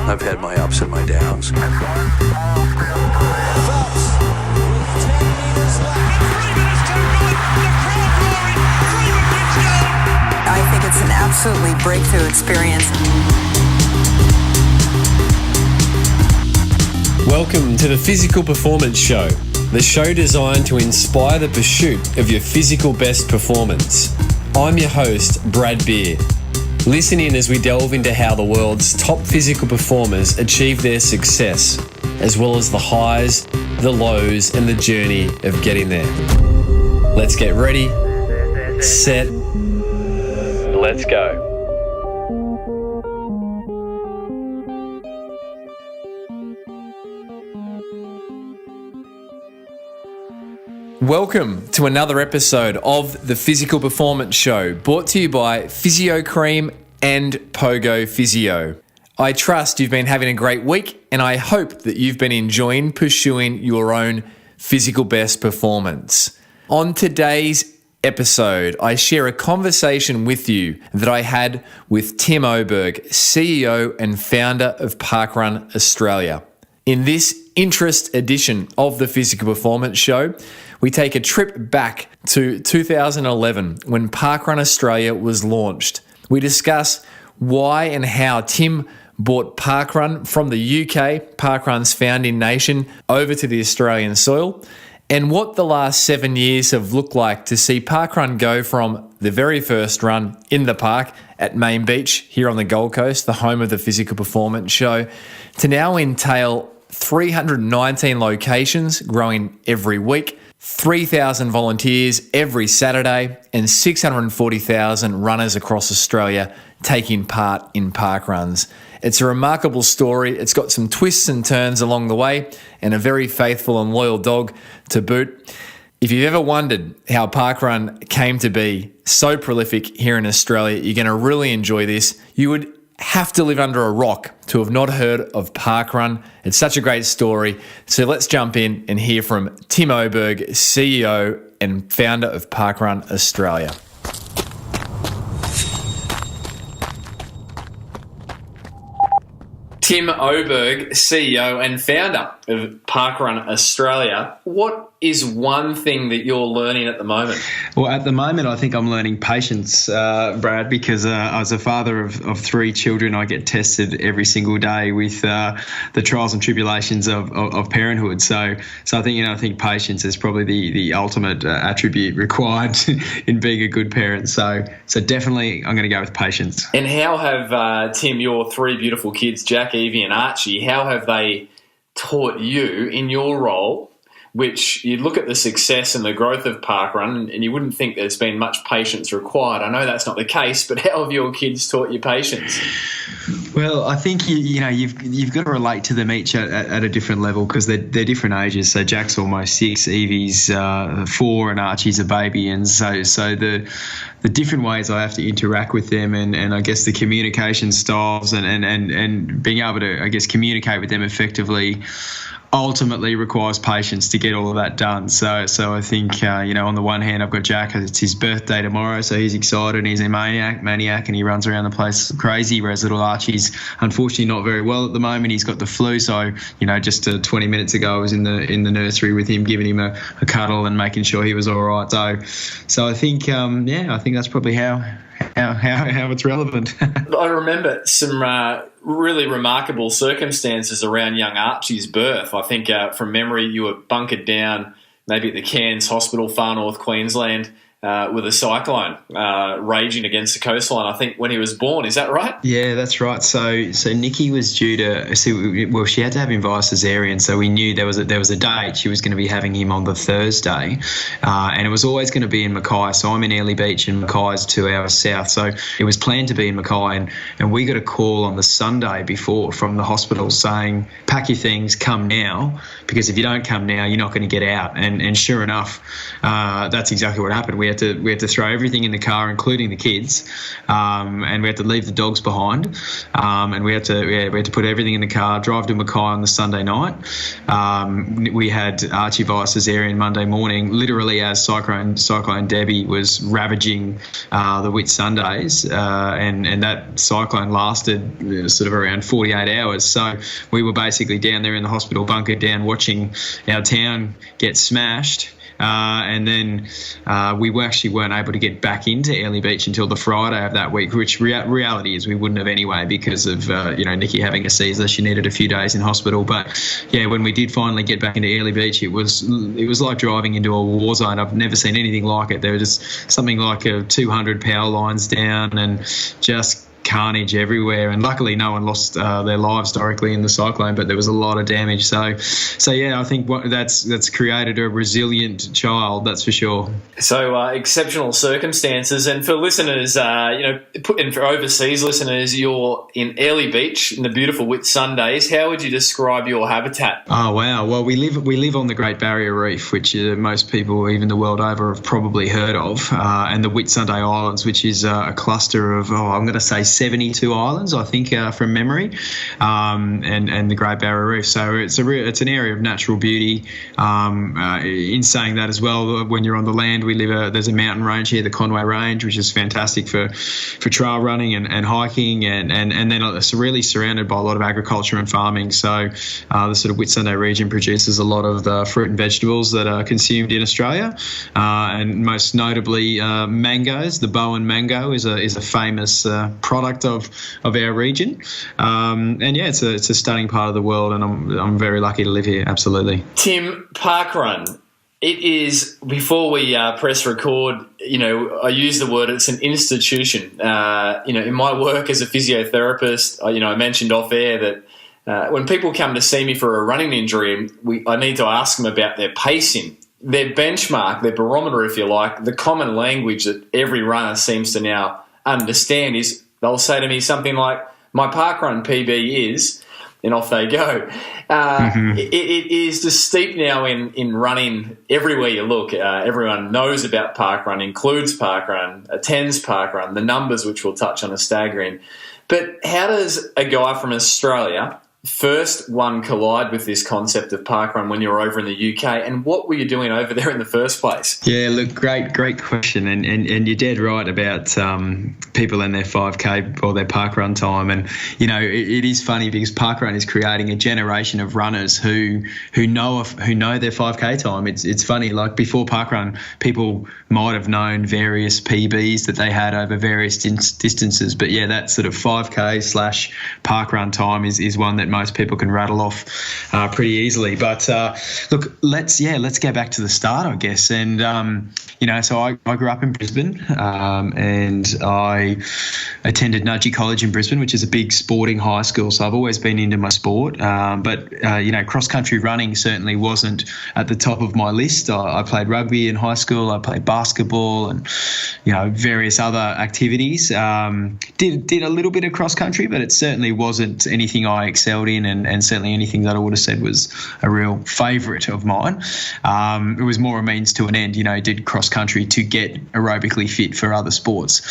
I've had my ups and my downs. Phelps with 10 meters left. And Freeman is too good. The crowd roaring. Freeman wins gold. I think it's an absolutely breakthrough experience. Welcome to the Physical Performance Show, the show designed to inspire the pursuit of your physical best performance. I'm your host, Brad Beer. Listen in as we delve into how the world's top physical performers achieve their success, as well as the highs, the lows, and the journey of getting there. Let's get ready, set, let's go. Welcome to another episode of the Physical Performance Show, brought to you by Physio Cream and Pogo Physio. I trust you've been having a great week, and I hope that you've been enjoying pursuing your own physical best performance. On today's episode, I share a conversation with you that I had with Tim Oberg, CEO and founder of Parkrun Australia. In this interest edition of the Physical Performance Show, we take a trip back to 2011 when Parkrun Australia was launched. We discuss why and how Tim brought Parkrun from the UK, Parkrun's founding nation, over to the Australian soil, and what the last 7 years have looked like to see Parkrun go from the very first run in the park at Main Beach here on the Gold Coast, the home of the Physical Performance Show, to now entail 319 locations growing every week, 3,000 volunteers every Saturday, and 640,000 runners across Australia taking part in parkruns. It's a remarkable story. It's got some twists and turns along the way, and a very faithful and loyal dog to boot. If you've ever wondered how parkrun came to be so prolific here in Australia, you're going to really enjoy this. You would have to live under a rock to have not heard of parkrun. It's such a great story. So let's jump in and hear from Tim Oberg, CEO and founder of Parkrun Australia. Tim Oberg, CEO and founder of Parkrun Australia. What is one thing that you're learning at the moment? Well, at the moment, I think I'm learning patience, Brad, because as a father of three children, I get tested every single day with the trials and tribulations of parenthood. So I think patience is probably the ultimate attribute required in being a good parent. So definitely, I'm going to go with patience. And how have Tim, your three beautiful kids, Jack, Evie, and Archie, how have they taught you in your role, which you look at the success and the growth of Parkrun and you wouldn't think there's been much patience required? I know that's not the case, but how have your kids taught you patience? Well, I think you've got to relate to them each at a different level because they're different ages. So Jack's almost 6, Evie's 4, and Archie's a baby, and so the different ways I have to interact with them and I guess the communication styles and being able to, I guess, communicate with them effectively ultimately requires patience to get all of that done. So I think, on the one hand, I've got Jack, it's his birthday tomorrow, so he's excited, he's a maniac, and he runs around the place crazy, whereas little Archie's unfortunately not very well at the moment. He's got the flu, so, just 20 minutes ago I was in the nursery with him, giving him a cuddle and making sure he was all right. So I think, I think that's probably how it's relevant. I remember some really remarkable circumstances around young Archie's birth. I think from memory you were bunkered down maybe at the Cairns Hospital, far north Queensland, with a cyclone raging against the coastline, I think, when he was born. Is that right? Yeah, that's right. So Nikki was due to she had to have him via cesarean, so we knew there was a date she was going to be having him on the Thursday, and it was always going to be in Mackay. So I'm in Airlie Beach and Mackay's 2 hours south, so it was planned to be in Mackay, and we got a call on the Sunday before from the hospital saying, pack your things, come now, because if you don't come now, you're not going to get out. And sure enough, that's exactly what happened. We had to throw everything in the car, including the kids, and we had to leave the dogs behind, and we had to put everything in the car, drive to Mackay on the Sunday night. We had Archie via cesarean Monday morning, literally as Cyclone Debbie was ravaging the Whitsundays, and that cyclone lasted sort of around 48 hours. So we were basically down there in the hospital bunker down watching our town get smashed. And then we actually weren't able to get back into Airlie Beach until the Friday of that week, which reality is we wouldn't have anyway because of, Nikki having a seizure. She needed a few days in hospital. But, yeah, when we did finally get back into Airlie Beach, it was like driving into a war zone. I've never seen anything like it. There were just something like 200 power lines down and just carnage everywhere, and luckily no one lost their lives directly in the cyclone, but there was a lot of damage. So yeah, I think that's created a resilient child, that's for sure. So exceptional circumstances, and for listeners, and for overseas listeners, you're in Airlie Beach in the beautiful Whitsundays. How would you describe your habitat? Oh wow, well we live on the Great Barrier Reef, which most people, even the world over, have probably heard of, and the Whitsunday Islands, which is a cluster of I'm going to say 72 islands, I think, from memory, and the Great Barrier Reef. So it's an area of natural beauty. In saying that as well, when you're on the land, there's a mountain range here, the Conway Range, which is fantastic for trail running and hiking, and then it's really surrounded by a lot of agriculture and farming. So the sort of Whitsunday region produces a lot of the fruit and vegetables that are consumed in Australia, and most notably mangoes. The Bowen mango is a famous product of our region, and yeah, it's a stunning part of the world, and I'm very lucky to live here. Absolutely. Tim, parkrun. It is, before we press record, I use the word, it's an institution. In my work as a physiotherapist, I mentioned off air that when people come to see me for a running injury, I need to ask them about their pacing, their benchmark, their barometer, if you like. The common language that every runner seems to now understand is they'll say to me something like, my parkrun PB is, and off they go. It is just steep now in running everywhere you look. Everyone knows about parkrun, includes parkrun, attends parkrun, the numbers which we'll touch on are staggering. But how does a guy from Australia first collide with this concept of parkrun when you were over in the UK, and what were you doing over there in the first place? Yeah, look, great question, and you're dead right about people and their 5K or their parkrun time, and it is funny because parkrun is creating a generation of runners who know their 5K time. It's funny, like before parkrun, people might have known various PBs that they had over various distances, but yeah, that sort of 5K / parkrun time is one that most people can rattle off pretty easily. But look, let's get back to the start, I guess. And so I grew up in Brisbane, and I attended Nudgee College in Brisbane, which is a big sporting high school. So I've always been into my sport, but cross country running certainly wasn't at the top of my list. I played rugby in high school. I played basketball and various other activities. Did a little bit of cross country, but it certainly wasn't anything I excelled in, and certainly anything that I would have said was a real favourite of mine. It was more a means to an end. Did cross country to get aerobically fit for other sports.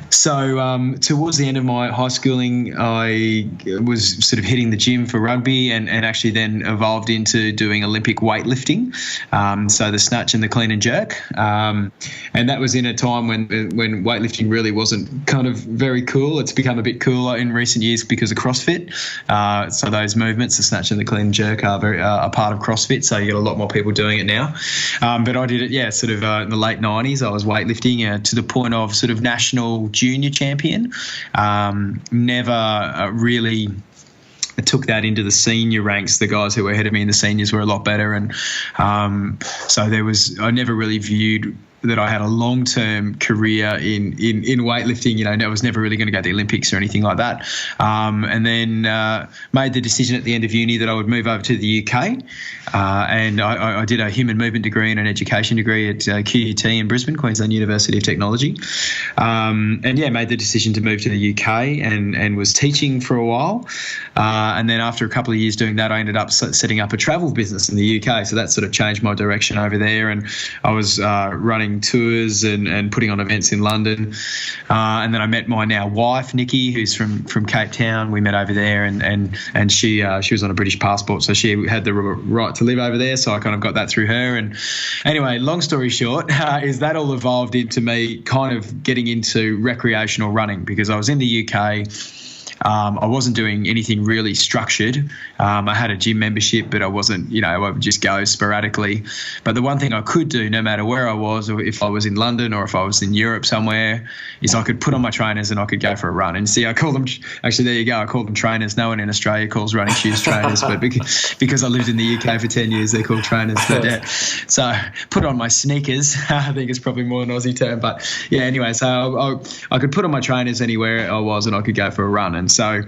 So towards the end of my high schooling, I was sort of hitting the gym for rugby, and actually then evolved into doing Olympic weightlifting, so the snatch and the clean and jerk, and that was in a time when weightlifting really wasn't kind of very cool. It's become a bit cooler in recent years because of CrossFit. So those movements, the snatch and the clean and jerk, are a part of CrossFit. So you get a lot more people doing it now. But I did it, sort of in the late 90s. I was weightlifting to the point of sort of national junior champion. Never really took that into the senior ranks. The guys who were ahead of me in the seniors were a lot better, and so I never really viewed that I had a long-term career in weightlifting. I was never really going to go to the Olympics or anything like that. And then made the decision at the end of uni that I would move over to the UK. And I did a human movement degree and an education degree at QUT in Brisbane, Queensland University of Technology. Made the decision to move to the UK and was teaching for a while. And then after a couple of years doing that, I ended up setting up a travel business in the UK. So that sort of changed my direction over there. And I was running running tours and putting on events in London. And then I met my now wife, Nikki, who's from Cape Town. We met over there, and she was on a British passport, so she had the right to live over there. So I kind of got that through her. And anyway, long story short, is that all evolved into me kind of getting into recreational running, because I was in the UK. I wasn't doing anything really structured. I had a gym membership, but I wasn't, I would just go sporadically. But the one thing I could do, no matter where I was, or if I was in London or if I was in Europe somewhere, is I could put on my trainers and I could go for a run. And see, I call them, actually, there you go, I call them trainers. No one in Australia calls running shoes trainers, but because I lived in the UK for 10 years, they're called trainers. But yeah, so put on my sneakers. I think it's probably more an Aussie term. But yeah, anyway, so I could put on my trainers anywhere I was and I could go for a run. And so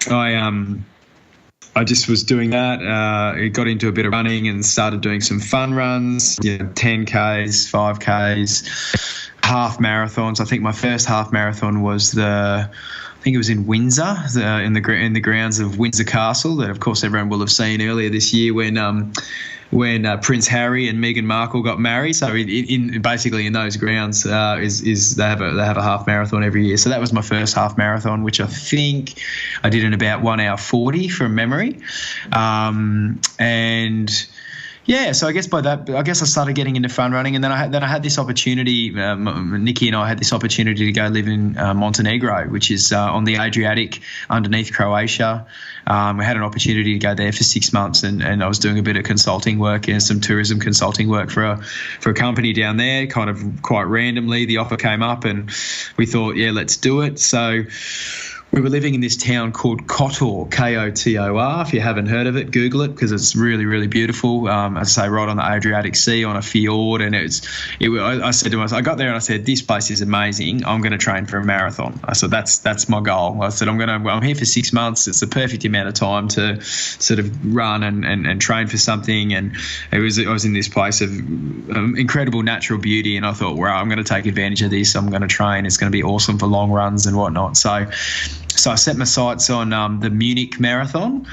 I just was doing that. I got into a bit of running and started doing some fun runs, 10Ks, 5Ks, half marathons. I think my first half marathon was I think it was in Windsor, in the grounds of Windsor Castle, that of course everyone will have seen earlier this year when Prince Harry and Meghan Markle got married. So basically in those grounds they have a half marathon every year. So that was my first half marathon, which I think I did in about 1 hour 40 from memory, and. Yeah, so I guess I started getting into fun running, and then I had this opportunity. Nikki and I had this opportunity to go live in Montenegro, which is on the Adriatic, underneath Croatia. We had an opportunity to go there for 6 months, and I was doing a bit of consulting work and some tourism consulting work for a company down there. Kind of quite randomly, the offer came up, and we thought, yeah, let's do it. So. We were living in this town called Kotor, Kotor. If you haven't heard of it, Google it, because it's really, really beautiful. As I say, right on the Adriatic Sea, on a fjord. And I said to myself, I got there and I said, this place is amazing. I'm going to train for a marathon. I said, that's my goal. I said, I'm here for 6 months. It's the perfect amount of time to sort of run and train for something. And I was in this place of incredible natural beauty. And I thought, well, I'm going to take advantage of this. I'm going to train. It's going to be awesome for long runs and whatnot. So I set my sights on the Munich Marathon,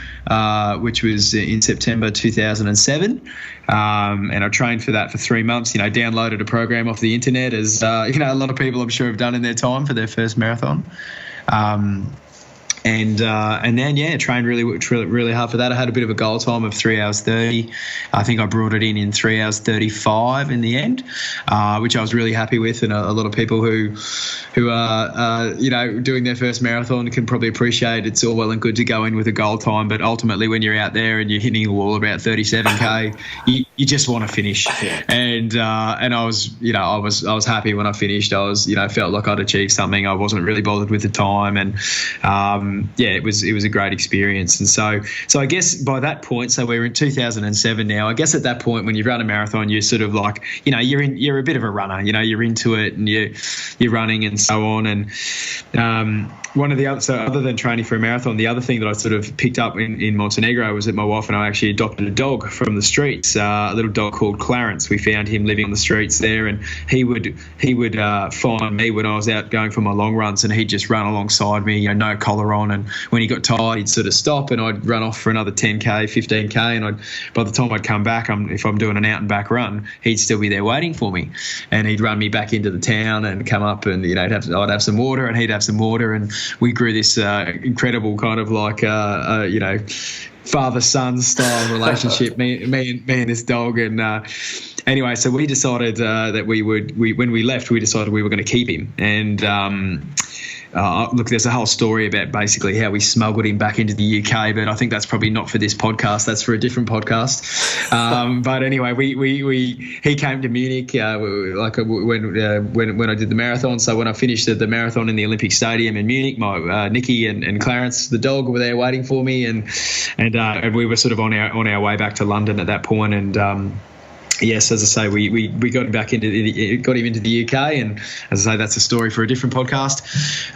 which was in September 2007, and I trained for that for 3 months. Downloaded a program off the internet, as a lot of people I'm sure have done in their time for their first marathon. And then trained really hard for that. I had a bit of a goal time of 3 hours 30. I think I brought it in 3 hours 35 in the end, which I was really happy with. And a lot of people who are doing their first marathon can probably appreciate it's all well and good to go in with a goal time, but ultimately when you're out there and you're hitting a wall about 37k, you just want to finish. Yeah. And I was happy when I finished. I was felt like I'd achieved something. I wasn't really bothered with the time, and it was a great experience. And so I guess by that point, so we're in 2007 now. I guess at that point when you run a marathon, you're sort of like, you're a bit of a runner. You're into it and you're running and so on. And other than training for a marathon, the other thing that I sort of picked up in Montenegro was that my wife and I actually adopted a dog from the streets, a little dog called Clarence. We found him living on the streets there, and he would find me when I was out going for my long runs, and he'd just run alongside me, no collar on. And when he got tired, he'd sort of stop, and I'd run off for another 10k, 15k, and by the time I'd come back, if I'm doing an out and back run, he'd still be there waiting for me, and he'd run me back into the town and come up, and I'd have some water, and he'd have some water, and we grew this incredible kind of like father-son style relationship, me and this dog. And anyway, so we decided that when we left, we decided we were going to keep him. And look, there's a whole story about basically how we smuggled him back into the UK, but I think that's probably not for this podcast. That's for a different podcast. But anyway, he came to Munich when I did the marathon. So when I finished the marathon in the Olympic Stadium in Munich, my Nikki and Clarence, the dog, were there waiting for me, and we were sort of on our way back to London at that point. And yes, as I say, we got him back into the UK, and as I say, that's a story for a different podcast.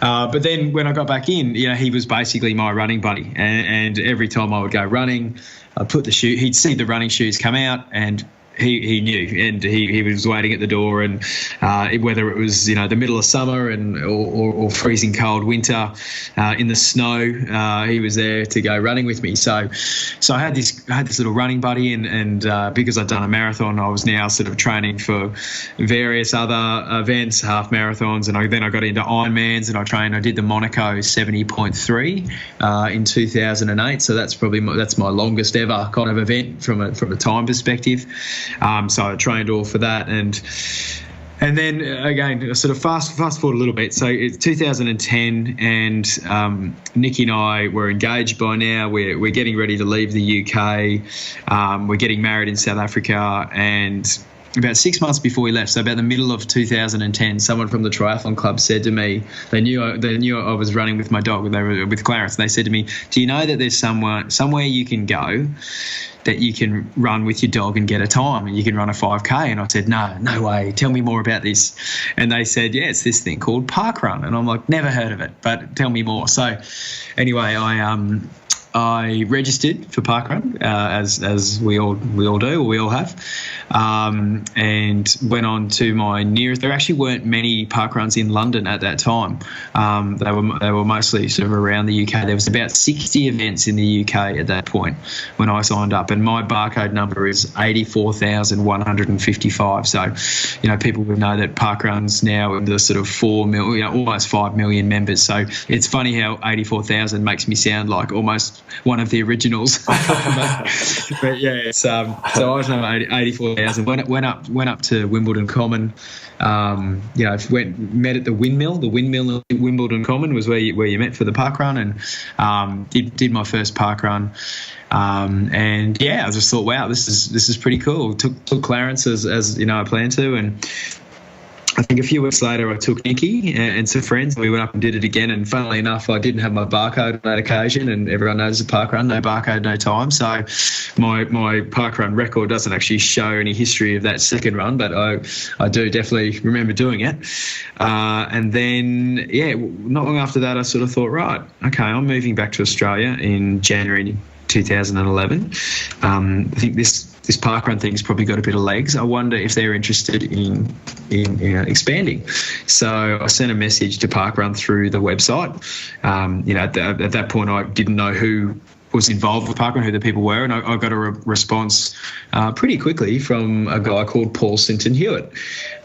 But then when I got back in, he was basically my running buddy, and every time I would go running, I'd put the shoe. He'd see the running shoes come out, and he knew, and he was waiting at the door, and whether it was the middle of summer or freezing cold winter in the snow, he was there to go running with me. So I had this little running buddy, and because I'd done a marathon, I was now sort of training for various other events, half marathons, and then I got into Ironmans, and I did the Monaco 70.3 in 2008. So that's my longest ever kind of event from a time perspective. So I trained all for that, and then again, sort of fast forward a little bit. So it's 2010, and Nikki and I were engaged by now. We're getting ready to leave the UK. We're getting married in South Africa, and about 6 months before we left, so about the middle of 2010, someone from the triathlon club said to me, they knew I was running with my dog. They were with Clarence. They said to me, "Do you know that there's somewhere you can go that you can run with your dog and get a time, and you can run a 5K?" And I said, no way. Tell me more about this. And they said, yeah, it's this thing called parkrun. And I'm like, never heard of it, but tell me more. So anyway, I registered for parkrun, as we all do, or we all have, and went on to my nearest. There actually weren't many parkruns in London at that time. They were mostly sort of around the UK. There was about 60 events in the UK at that point when I signed up, and my barcode number is 84,155. So, people would know that parkruns now in the sort of 4 million, almost 5 million members. So it's funny how 84,000 makes me sound like almost one of the originals. But yeah, so I was number 84,000. Went up to Wimbledon Common. Met at the windmill. The windmill at Wimbledon Common was where you met for the parkrun, and did my first parkrun. And yeah, I just thought, wow, this is pretty cool. Took Clarence as I planned to, and I think a few weeks later I took Nikki and some friends, and we went up and did it again. And funnily enough, I didn't have my barcode on that occasion, and everyone knows the parkrun, no barcode, no time. So my parkrun record doesn't actually show any history of that second run, but I do definitely remember doing it. And then, yeah, not long after that, I sort of thought, right, okay, I'm moving back to Australia in January 2011. I think this parkrun thing's probably got a bit of legs. I wonder if they're interested in expanding. So I sent a message to parkrun through the website. At that point, I didn't know who was involved with parkrun, who the people were, and I got a response pretty quickly from a guy called Paul Sinton Hewitt.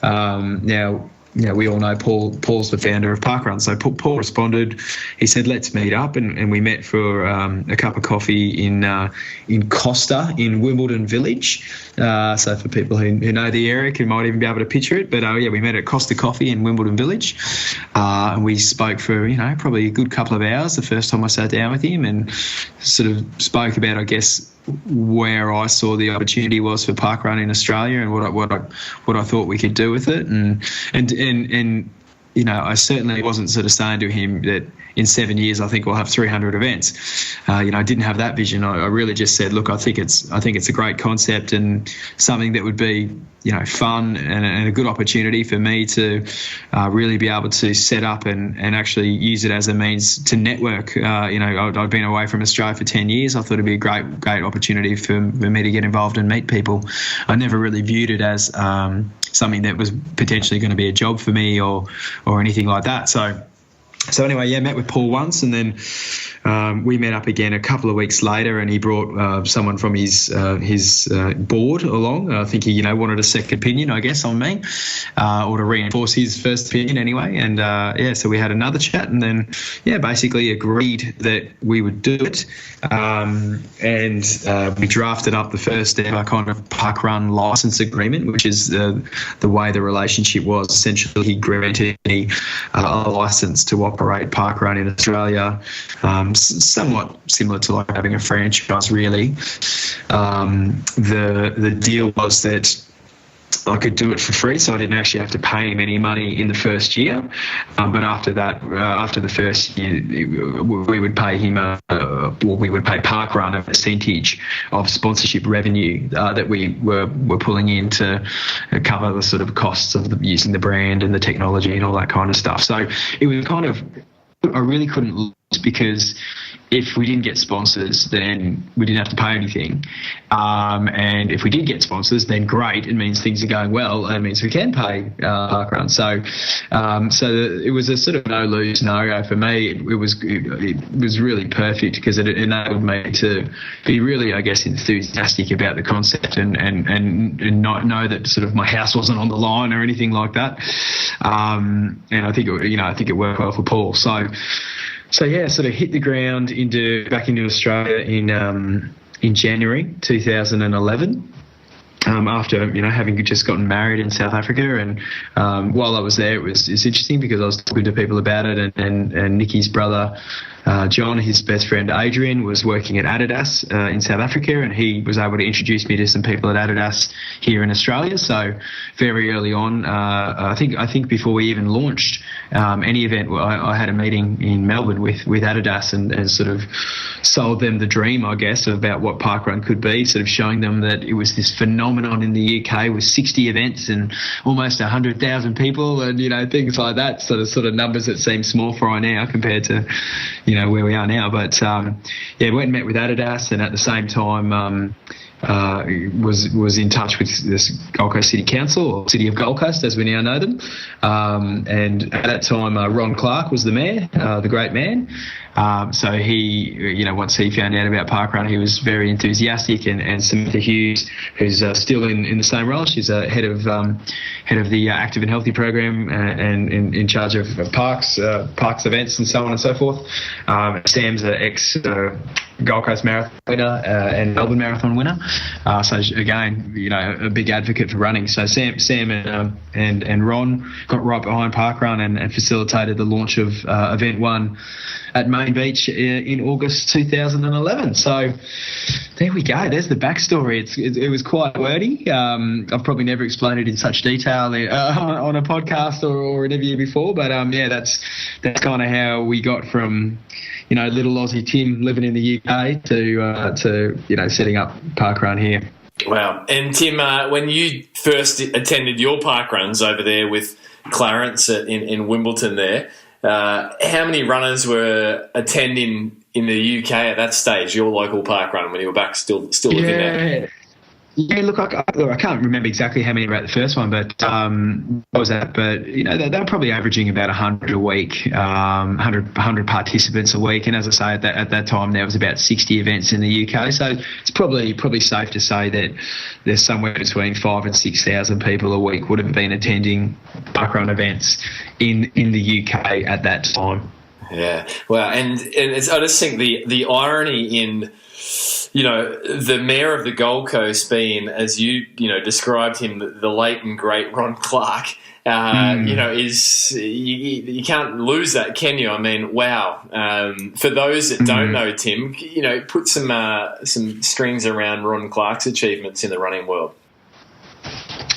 Now, we all know Paul's the founder of parkrun. So Paul responded. He said, let's meet up. And we met for a cup of coffee in Costa in Wimbledon Village. So for people who know the area, who might even be able to picture it. But we met at Costa Coffee in Wimbledon Village. And we spoke for, probably a good couple of hours the first time I sat down with him, and sort of spoke about, I guess, where I saw the opportunity was for parkrun in Australia, and what I thought we could do with it, and I certainly wasn't sort of saying to him that in 7 years I think we'll have 300 events. I didn't have that vision. I really just said, look, I think it's a great concept, and something that would be fun and a good opportunity for me to really be able to set up and actually use it as a means to network. I'd been away from Australia for 10 years. I thought it'd be a great opportunity for me to get involved and meet people. I never really viewed it as something that was potentially going to be a job for me or anything like that. So anyway, yeah, met with Paul once, and then we met up again a couple of weeks later, and he brought someone from his board along. I think he wanted a second opinion, I guess, on me, or to reinforce his first opinion anyway. And so we had another chat, and then basically agreed that we would do it. And we drafted up the first ever kind of parkrun license agreement, which is the way the relationship was. Essentially, he granted me a license to operate parkrun in Australia, somewhat similar to like having a franchise, really. The deal was that I could do it for free, so I didn't actually have to pay him any money in the first year. But after that, after the first year, we would pay him, we would pay parkrun a percentage of sponsorship revenue that we were pulling in to cover the sort of costs of using the brand and the technology and all that kind of stuff. So it was kind of, I really couldn't lose, because if we didn't get sponsors, then we didn't have to pay anything. And if we did get sponsors, then great. It means things are going well, and it means we can pay parkrun. So it was a sort of no-lose scenario for me. It was really perfect because it enabled me to be really, I guess, enthusiastic about the concept and not know that sort of my house wasn't on the line or anything like that. And I think it worked well for Paul. So yeah, sort of hit the ground back into Australia in January 2011. After having just gotten married in South Africa, and while I was there, it's interesting because I was talking to people about it, and Nicky's brother John, his best friend Adrian, was working at Adidas in South Africa, and he was able to introduce me to some people at Adidas here in Australia. So very early on, I think before we even launched any event, I had a meeting in Melbourne with Adidas and sort of sold them the dream, I guess, about what parkrun could be, sort of showing them that it was this phenomenon in the UK with 60 events and almost 100,000 people, and things like that. Sort of numbers that seem small fry now compared to where we are now. But went and met with Adidas, and at the same time was in touch with this Gold Coast City Council, or City of Gold Coast as we now know them. And at that time, Ron Clark was the mayor, the great man. So he, once he found out about parkrun, he was very enthusiastic. And Samantha Hughes, who's still in the same role, she's head of the Active and Healthy program and in charge of parks events and so on and so forth. Sam's an ex Gold Coast Marathon winner and Melbourne Marathon winner. So again, a big advocate for running. So Sam and Ron got right behind parkrun and facilitated the launch of Event 1 at Main Beach in August 2011. So there we go. There's the backstory. It was quite wordy. I've probably never explained it in such detail on a podcast or an interview before, but that's kind of how we got from little Aussie Tim living in the UK to setting up parkrun here. Wow. And Tim, when you first attended your parkruns over there with Clarence in Wimbledon there, how many runners were attending in the UK at that stage, your local parkrun, when you were back still living there? Yeah, look, I can't remember exactly how many were at the first one, but what was that? But they were probably averaging about 100 a week, 100 participants a week. And as I say, at that time there was about 60 events in the UK. So it's probably safe to say that there's somewhere between 5,000 and 6,000 people a week would have been attending parkrun events in the UK at that time. Yeah, wow, and I just think the irony in the mayor of the Gold Coast being, as you described him, the late and great Ron Clark, is you can't lose that, can you? I mean, wow. For those that don't know Tim, put some strings around Ron Clark's achievements in the running world.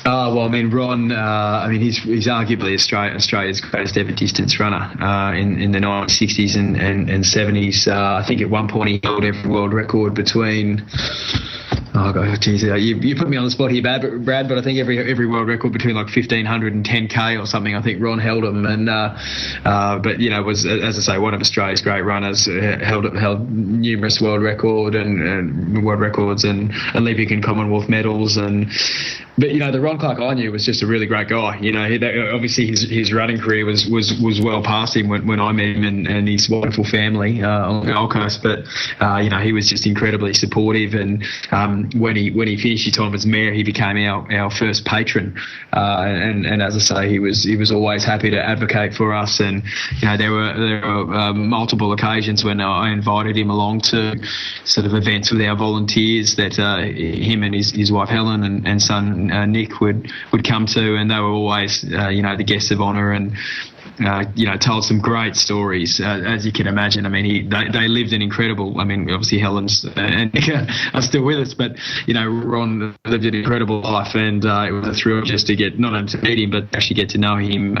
Well, I mean, Ron, he's arguably Australia's greatest ever distance runner in the 1960s and 70s. I think at one point he held every world record between... Oh, God, geez, you put me on the spot here, Brad, but I think every world record between like 1,500 and 10K or something, I think Ron held them. And but was, as I say, one of Australia's great runners. Held numerous world records and Olympic and Commonwealth medals. But the Ron Clark I knew was just a really great guy. Obviously his running career was well past him when I met him and his wonderful family on the Gold Coast. But he was just incredibly supportive. And when he finished his time as mayor, he became our first patron. And as I say, he was always happy to advocate for us. And there were multiple occasions when I invited him along to sort of events with our volunteers that him and his wife Helen and son Nick would come to, and they were always the guests of honour and told some great stories, as you can imagine. I mean, they lived an incredible. I mean, obviously Helen's and Nick are still with us, but Ron lived an incredible life, and it was a thrill just to get not only to meet him, but actually get to know him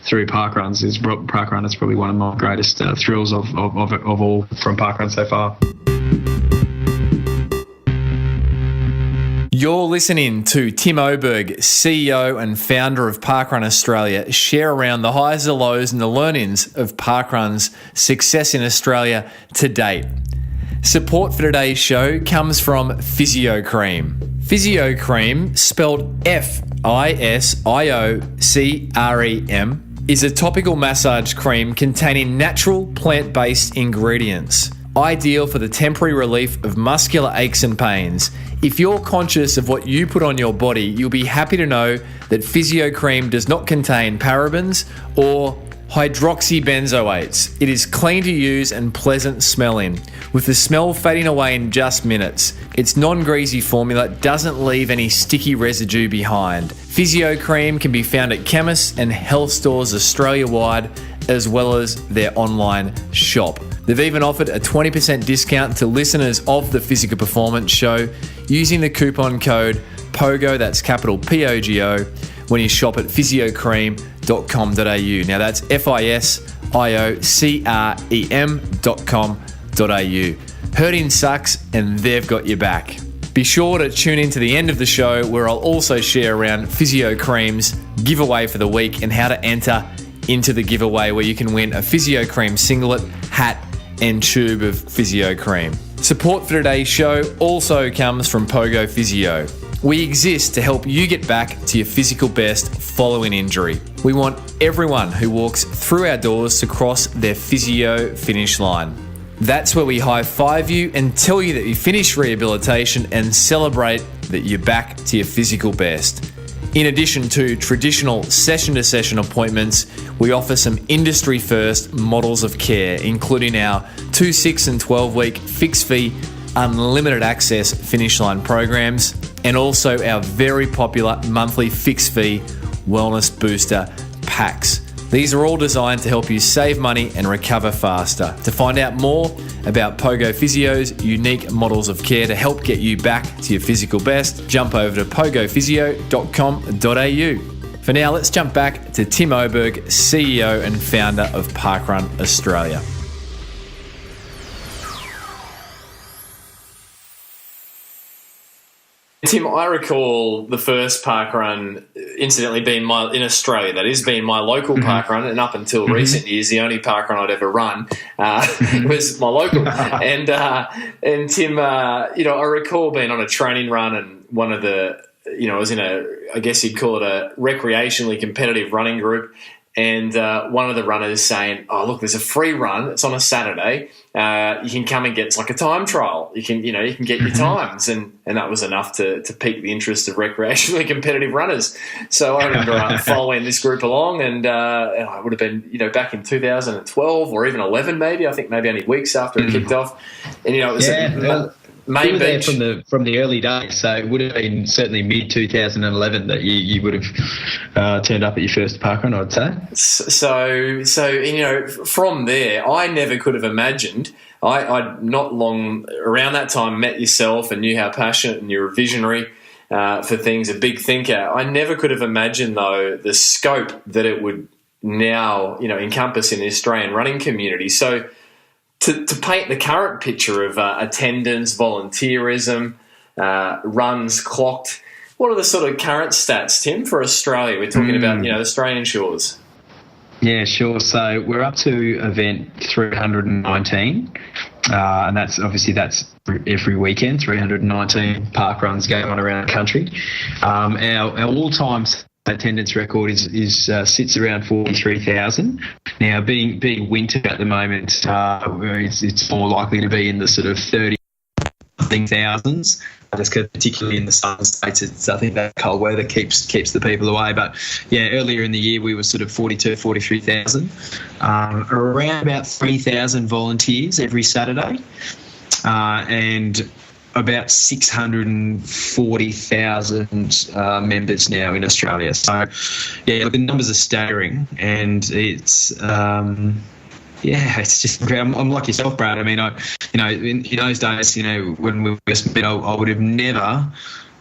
through parkruns. Parkrun is probably one of my greatest thrills of all from parkrun so far. You're listening to Tim Oberg, CEO and founder of Parkrun Australia, share around the highs, the lows and the learnings of Parkrun's success in Australia to date. Support for today's show comes from Physio Cream. Physio Cream, spelled F-I-S-I-O-C-R-E-M, is a topical massage cream containing natural plant-based ingredients, ideal for the temporary relief of muscular aches and pains. If you're conscious of what you put on your body, you'll be happy to know that Physio Cream does not contain parabens or hydroxybenzoates. It is clean to use and pleasant smelling, with the smell fading away in just minutes. Its non-greasy formula doesn't leave any sticky residue behind. Physio Cream can be found at chemists and health stores Australia-wide, as well as their online shop. They've even offered a 20% discount to listeners of the Physical Performance Show using the coupon code POGO, that's capital P-O-G-O, when you shop at physiocream.com.au. Now that's FISIOCREM.com.au. Hurting sucks and they've got your back. Be sure to tune in to the end of the show where I'll also share around Physio Cream's giveaway for the week and how to enter into the giveaway where you can win a Physio Cream singlet, hat and tube of Physio Cream. Support for today's show also comes from Pogo Physio. We exist to help you get back to your physical best following injury. We want everyone who walks through our doors to cross their physio finish line. That's where we high-five you and tell you that you finished rehabilitation and celebrate that you're back to your physical best. In addition to traditional session-to-session appointments, we offer some industry-first models of care, including our 2, 6 and 12-week fixed-fee, unlimited access finish line programs, and also our very popular monthly fixed-fee wellness booster packs. These are all designed to help you save money and recover faster. To find out more about Pogo Physio's unique models of care to help get you back to your physical best, jump over to pogophysio.com.au. For now, let's jump back to Tim Oberg, CEO and founder of Parkrun Australia. Tim, I recall the first parkrun, incidentally, being in Australia, that is, being my local parkrun, and up until recent years, the only parkrun I'd ever run was my local. And Tim, I recall being on a training run, and one of the, I was in I guess you'd call it a recreationally competitive running group. And one of the runners saying, "Oh, look, there's a free run. It's on a Saturday. You can come and get, it's like a time trial. You can get your times." And that was enough to pique the interest of recreationally competitive runners. So I remember following this group along, and it would have been, back in 2012 or even 11 maybe. I think maybe only weeks after it kicked off. And, it was main bench from the early days, so it would have been certainly mid 2011 that you would have turned up at your first parkrun, I'd say. So from there, I never could have imagined. I'd not long around that time met yourself and knew how passionate and you're a visionary for things, a big thinker. I never could have imagined though the scope that it would now encompass in the Australian running community. So. To paint the current picture of attendance, volunteerism, runs clocked, what are the sort of current stats, Tim, for Australia? We're talking about, Australian shores. Yeah, sure. So we're up to event 319, and that's every weekend, 319 park runs going on around the country. Our all-time attendance record is sits around 43,000. Now, being winter at the moment, it's more likely to be in the sort of 30,000s. Just particularly in the southern states, I think that cold weather keeps the people away. But yeah, earlier in the year we were sort of 43,000. Around about 3,000 volunteers every Saturday, and about 640,000 members now in Australia. So, yeah, the numbers are staggering, and it's it's just. I'm like yourself, Brad. I mean, in those days, when we first met, I would have never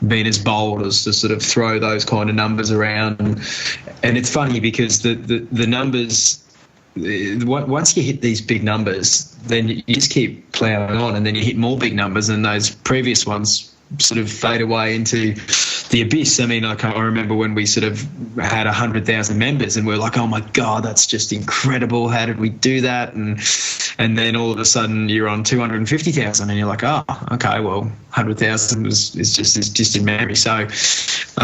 been as bold as to sort of throw those kind of numbers around, and it's funny because the numbers. Once you hit these big numbers, then you just keep ploughing on, and then you hit more big numbers, and those previous ones sort of fade away into the abyss. I mean, I remember when we sort of had 100,000 members, and we're like, oh my God, that's just incredible. How did we do that? And then all of a sudden you're on 250,000, and you're like, oh, okay, well, 100,000 is just in memory. So, it's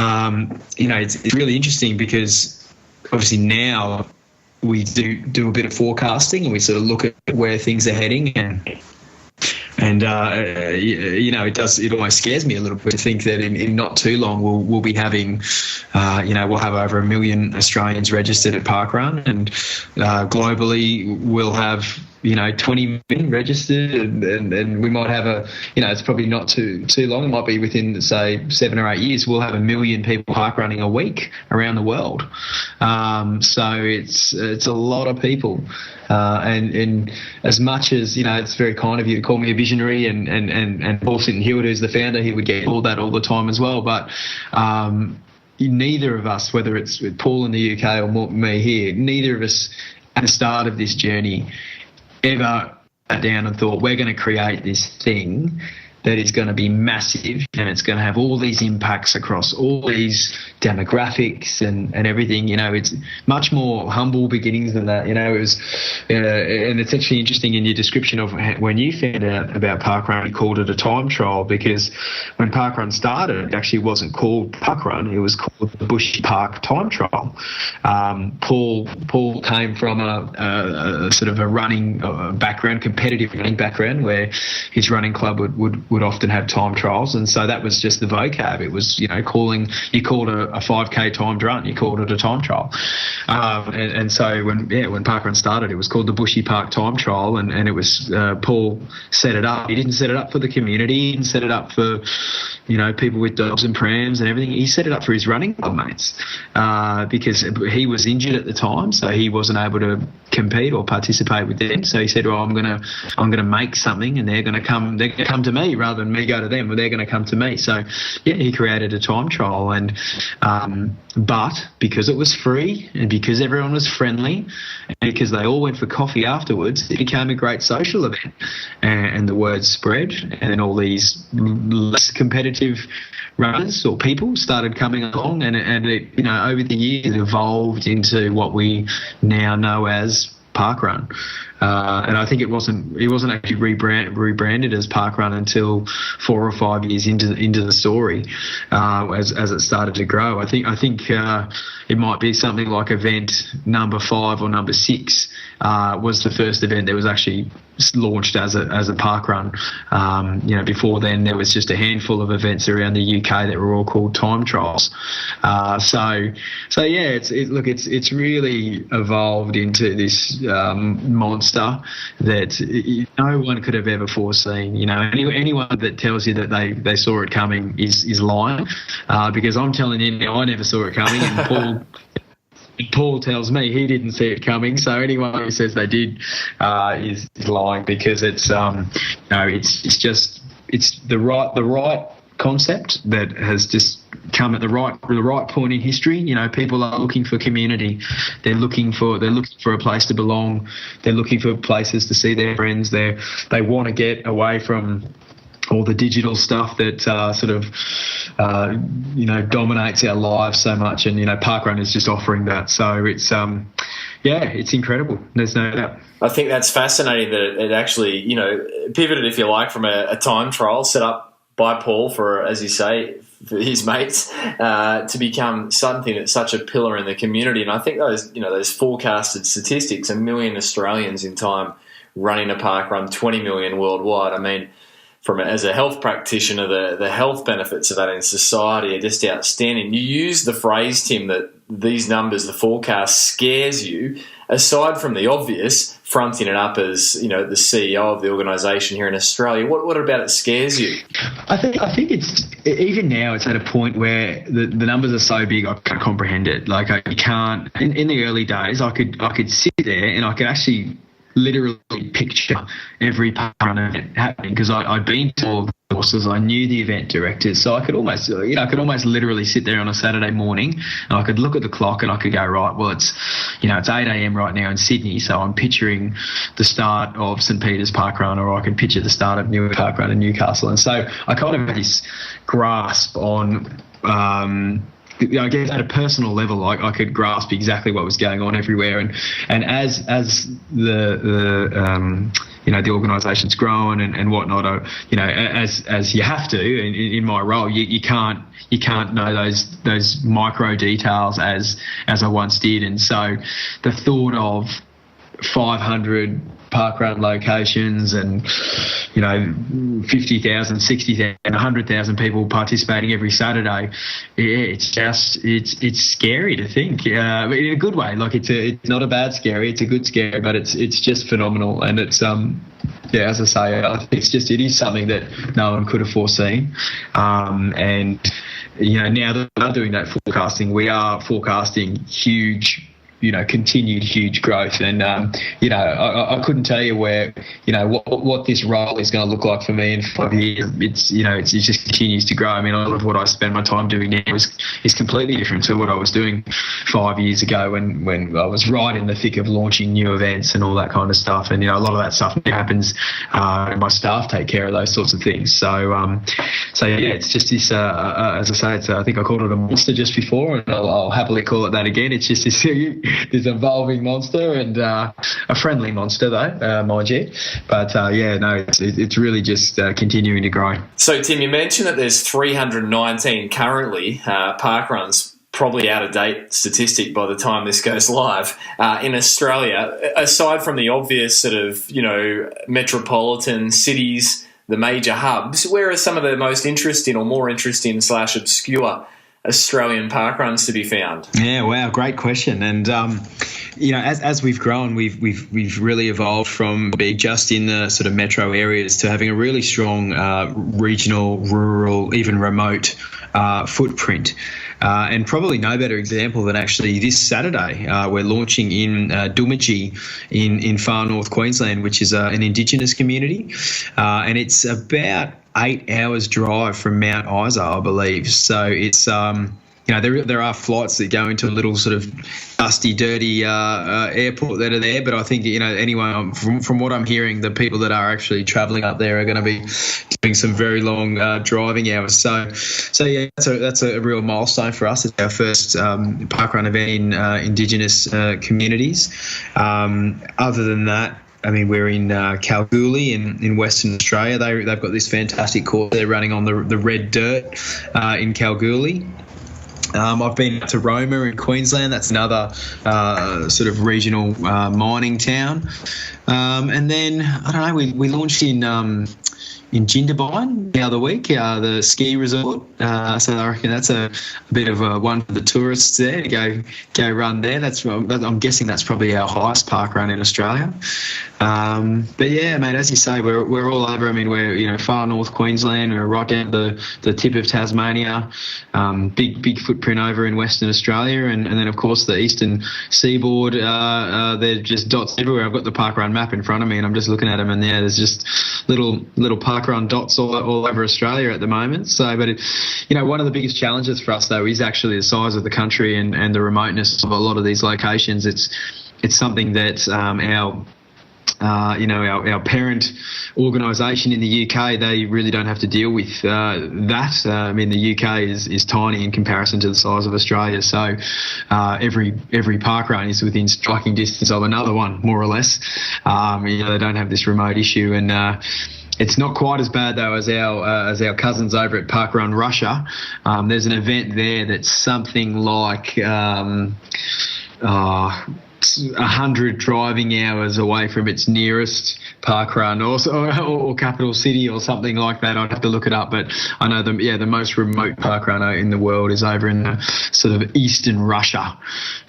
really interesting because obviously now we do a bit of forecasting, and we sort of look at where things are heading, and it almost scares me a little bit to think that in not too long we'll be having, we'll have over 1 million Australians registered at Parkrun, and globally we'll have 20 million registered, and we might have it's probably not too long. It might be within, say, 7 or 8 years, we'll have 1 million people parkrunning a week around the world. So it's a lot of people. And as much as, it's very kind of you to call me a visionary, and Paul Sinton-Hewitt, who's the founder, he would get called that all the time as well. But neither of us, whether it's with Paul in the UK or me here, neither of us at the start of this journey ever sat down and thought, we're going to create this thing that is going to be massive, and it's going to have all these impacts across all these demographics and everything. It's much more humble beginnings than that. It was, and it's actually interesting in your description of when you found out about Parkrun, you called it a time trial, because when Parkrun started, it actually wasn't called Parkrun, it was called the Bushy Park Time Trial. Paul came from a sort of a running background, competitive running background, where his running club would often have time trials, and so that was just the vocab. It was, you called a 5K timed run, you called it a time trial. And so when Parkrun started, it was called the Bushy Park Time Trial, and it was Paul set it up. He didn't set it up for the community, he didn't set it up for people with dogs and prams and everything. He set it up for his running club mates, because he was injured at the time, so he wasn't able to compete or participate with them. So he said, well, I'm gonna make something, and they're gonna come to me rather than me go to them, but they're going to come to me. So yeah, he created a time trial, and but because it was free, and because everyone was friendly, and because they all went for coffee afterwards, it became a great social event, and the word spread, and then all these less competitive runners or people started coming along, and it, over the years it evolved into what we now know as Parkrun. And I think it wasn't actually rebranded as Parkrun until 4 or 5 years into the story, as it started to grow. I think it might be something like event number 5 or number 6 was the first event that was actually launched as a parkrun. Before then there was just a handful of events around the UK that were all called time trials. So yeah, it's really evolved into this monster that no one could have ever foreseen. Anyone that tells you that they saw it coming is lying, because I'm telling you now, I never saw it coming, and Paul tells me he didn't see it coming. So anyone who says they did is lying, because it's the right concept that has just come at the right point in history. People are looking for community. They're looking for a place to belong. They're looking for places to see their friends. They want to get away from all the digital stuff that dominates our lives so much, and Parkrun is just offering that. So it's it's incredible. There's no doubt. I think that's fascinating that it actually pivoted, if you like, from a time trial set up by Paul for, as you say, for his mates, to become something that's such a pillar in the community. And I think those forecasted statistics, 1 million Australians in time running a parkrun, 20 million worldwide. I mean, as a health practitioner, the health benefits of that in society are just outstanding. You use the phrase, Tim, that these numbers, the forecast, scares you. Aside from the obvious, fronting it up as the CEO of the organisation here in Australia, what about it scares you? I think it's, even now it's at a point where the numbers are so big I can't comprehend it. Like, you can't. In the early days, I could sit there and I could actually literally picture every parkrun event happening because I'd been to all the courses. I knew the event directors, so I could almost, I could almost literally sit there on a Saturday morning and I could look at the clock and I could go, right, well, it's 8 a.m. right now in Sydney, so I'm picturing the start of St. Peter's Parkrun, or I can picture the start of Newark Parkrun in Newcastle. And so I kind of had this grasp on I guess at a personal level, I could grasp exactly what was going on everywhere, and as the organisation's grown and whatnot, as you have to in my role, you can't know those micro details as I once did, and so the thought of 500 parkrun locations and 50,000, 60,000, 100,000 people participating every Saturday, it's scary to think, in a good way. Like it's not a bad scary, it's a good scary, but it's just phenomenal, and it's as I say, I think it is something that no one could have foreseen, and now that we're doing that forecasting, we are forecasting huge, continued huge growth. And, I couldn't tell you where, what this role is going to look like for me in 5 years. It just continues to grow. I mean, a lot of what I spend my time doing now is completely different to what I was doing 5 years ago when I was right in the thick of launching new events and all that kind of stuff. And, a lot of that stuff happens. My staff take care of those sorts of things. So it's just this, as I say, I think I called it a monster just before, and I'll happily call it that again. It's just this evolving monster, and a friendly monster though, mind you. But it's really just continuing to grow. So Tim, you mentioned that there's 319 currently parkruns, probably out of date statistic by the time this goes live, in Australia. Aside from the obvious sort of metropolitan cities, the major hubs, where are some of the most interesting or more interesting / obscure Australian parkruns to be found? Yeah, wow, great question. And as we've grown, we've really evolved from being just in the sort of metro areas to having a really strong regional, rural, even remote footprint. And probably no better example than actually this Saturday. We're launching in Doomadgee in far north Queensland, which is an Indigenous community, and it's about 8 hours drive from Mount Isa, I believe. So it's there are flights that go into a little sort of dusty, dirty airport that are there, but I think anyone from what I'm hearing, the people that are actually travelling up there are going to be doing some very long driving hours. So yeah, that's a real milestone for us. It's our first parkrun event in Indigenous communities. Other than that, I mean, we're in Kalgoorlie in Western Australia. They've got this fantastic course they're running on the red dirt in Kalgoorlie. I've been to Roma in Queensland. That's another sort of regional mining town. And then, I don't know, we launched in Jindabyne the other week, the ski resort. So I reckon that's a bit of a one for the tourists there to go run there. I'm guessing that's probably our highest park run in Australia. But yeah, mate, as you say, we're all over. I mean, we're far north Queensland. We're right down the tip of Tasmania. Big footprint over in Western Australia, and then of course the eastern seaboard. They're just dots everywhere. I've got the parkrun map in front of me, and I'm just looking at them, and there's just little parkrun dots all over Australia at the moment. So, but one of the biggest challenges for us though is actually the size of the country and the remoteness of a lot of these locations. It's something that our parent organisation in the UK, they really don't have to deal with that. I mean, the UK is tiny in comparison to the size of Australia, so every parkrun is within striking distance of another one, more or less. They don't have this remote issue, and it's not quite as bad though as our cousins over at Parkrun Russia. There's an event there that's something like 100 driving hours away from its nearest parkrun or capital city or something like that. I'd have to look it up, but I know the most remote parkrun in the world is over in the sort of eastern Russia.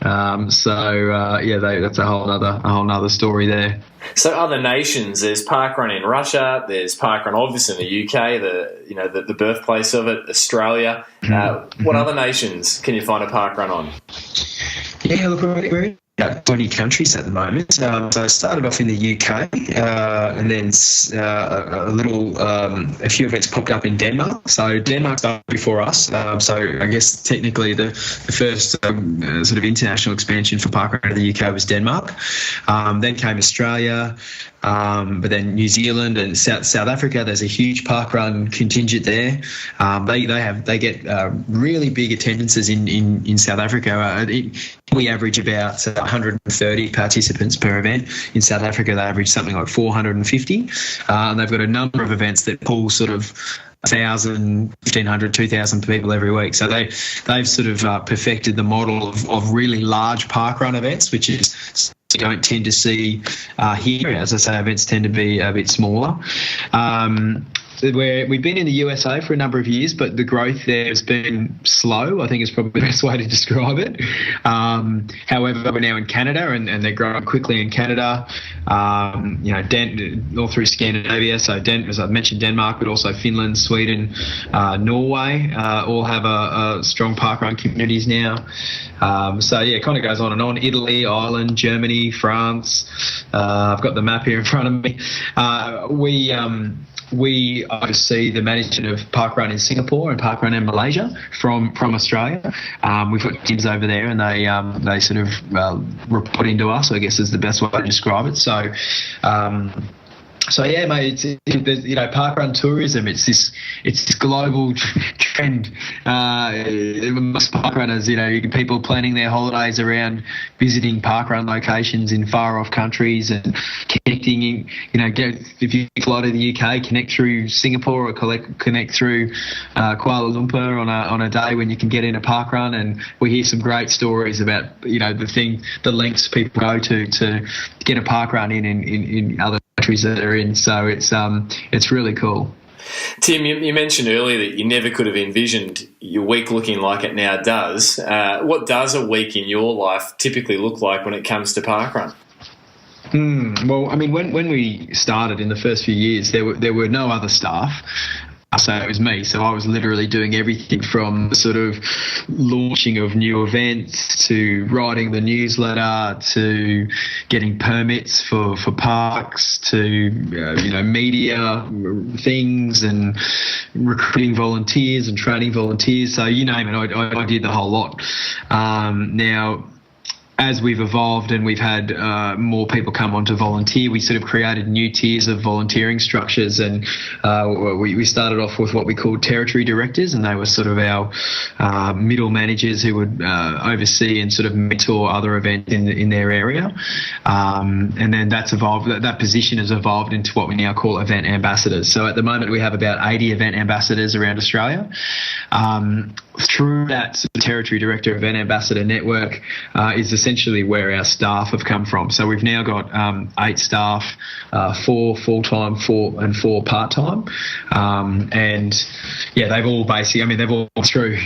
That's a whole nother story there. So other nations, there's parkrun in Russia, there's parkrun obviously in the UK, the birthplace of it, Australia. What other nations can you find a parkrun on? Yeah, look, we're in about 20 countries at the moment. So I started off in the UK, and then a few events popped up in Denmark. So Denmark started before us. So I guess technically the first sort of international expansion for parkrun in the UK was Denmark. Then came Australia, but then New Zealand and South Africa. There's a huge parkrun contingent there. They get really big attendances in South Africa. We average about 130 participants per event. In South Africa, they average something like 450. And they've got a number of events that pull sort of 1,000, 1,500, 2,000 people every week. So they've sort of perfected the model of really large parkrun events, which is you don't tend to see here. As I say, events tend to be a bit smaller. We've been in the USA for a number of years, but the growth there has been slow, I think is probably the best way to describe it. However, we're now in Canada, and they're growing quickly in Canada, all through Scandinavia. So as I mentioned, Denmark, but also Finland, Sweden, Norway, all have a strong parkrun communities now. It kind of goes on and on. Italy, Ireland, Germany, France. I've got the map here in front of me. We oversee the management of parkrun in Singapore and parkrun in Malaysia from Australia. We've got teams over there, and they sort of report into us, I guess is the best way to describe it. So yeah, mate, parkrun tourism, it's this global trend. Most parkrunners, people planning their holidays around visiting parkrun locations in far off countries and connecting, if you fly to the UK, connect through Singapore or connect through Kuala Lumpur on a day when you can get in a parkrun. And we hear some great stories about, the lengths people go to get a parkrun in other countries that they're in. So it's really cool. Tim, you mentioned earlier that you never could have envisioned your week looking like it now does. What does a week in your life typically look like when it comes to parkrun? Well, I mean, when we started in the first few years, there were no other staff. So it was me. So I was literally doing everything from the sort of launching of new events to writing the newsletter to getting permits for parks to, media things and recruiting volunteers and training volunteers. So you name it, I did the whole lot. Now, as we've evolved and we've had more people come on to volunteer, we sort of created new tiers of volunteering structures, and we started off with what we called territory directors, and they were sort of our middle managers who would oversee and sort of mentor other events in their area. And then that's evolved. That position has evolved into what we now call event ambassadors. So at the moment we have about 80 event ambassadors around Australia. Through that sort of territory director event ambassador network is essentially where our staff have come from. So we've now got 8 staff, 4 full-time, 4 part-time. And yeah, they've all gone through,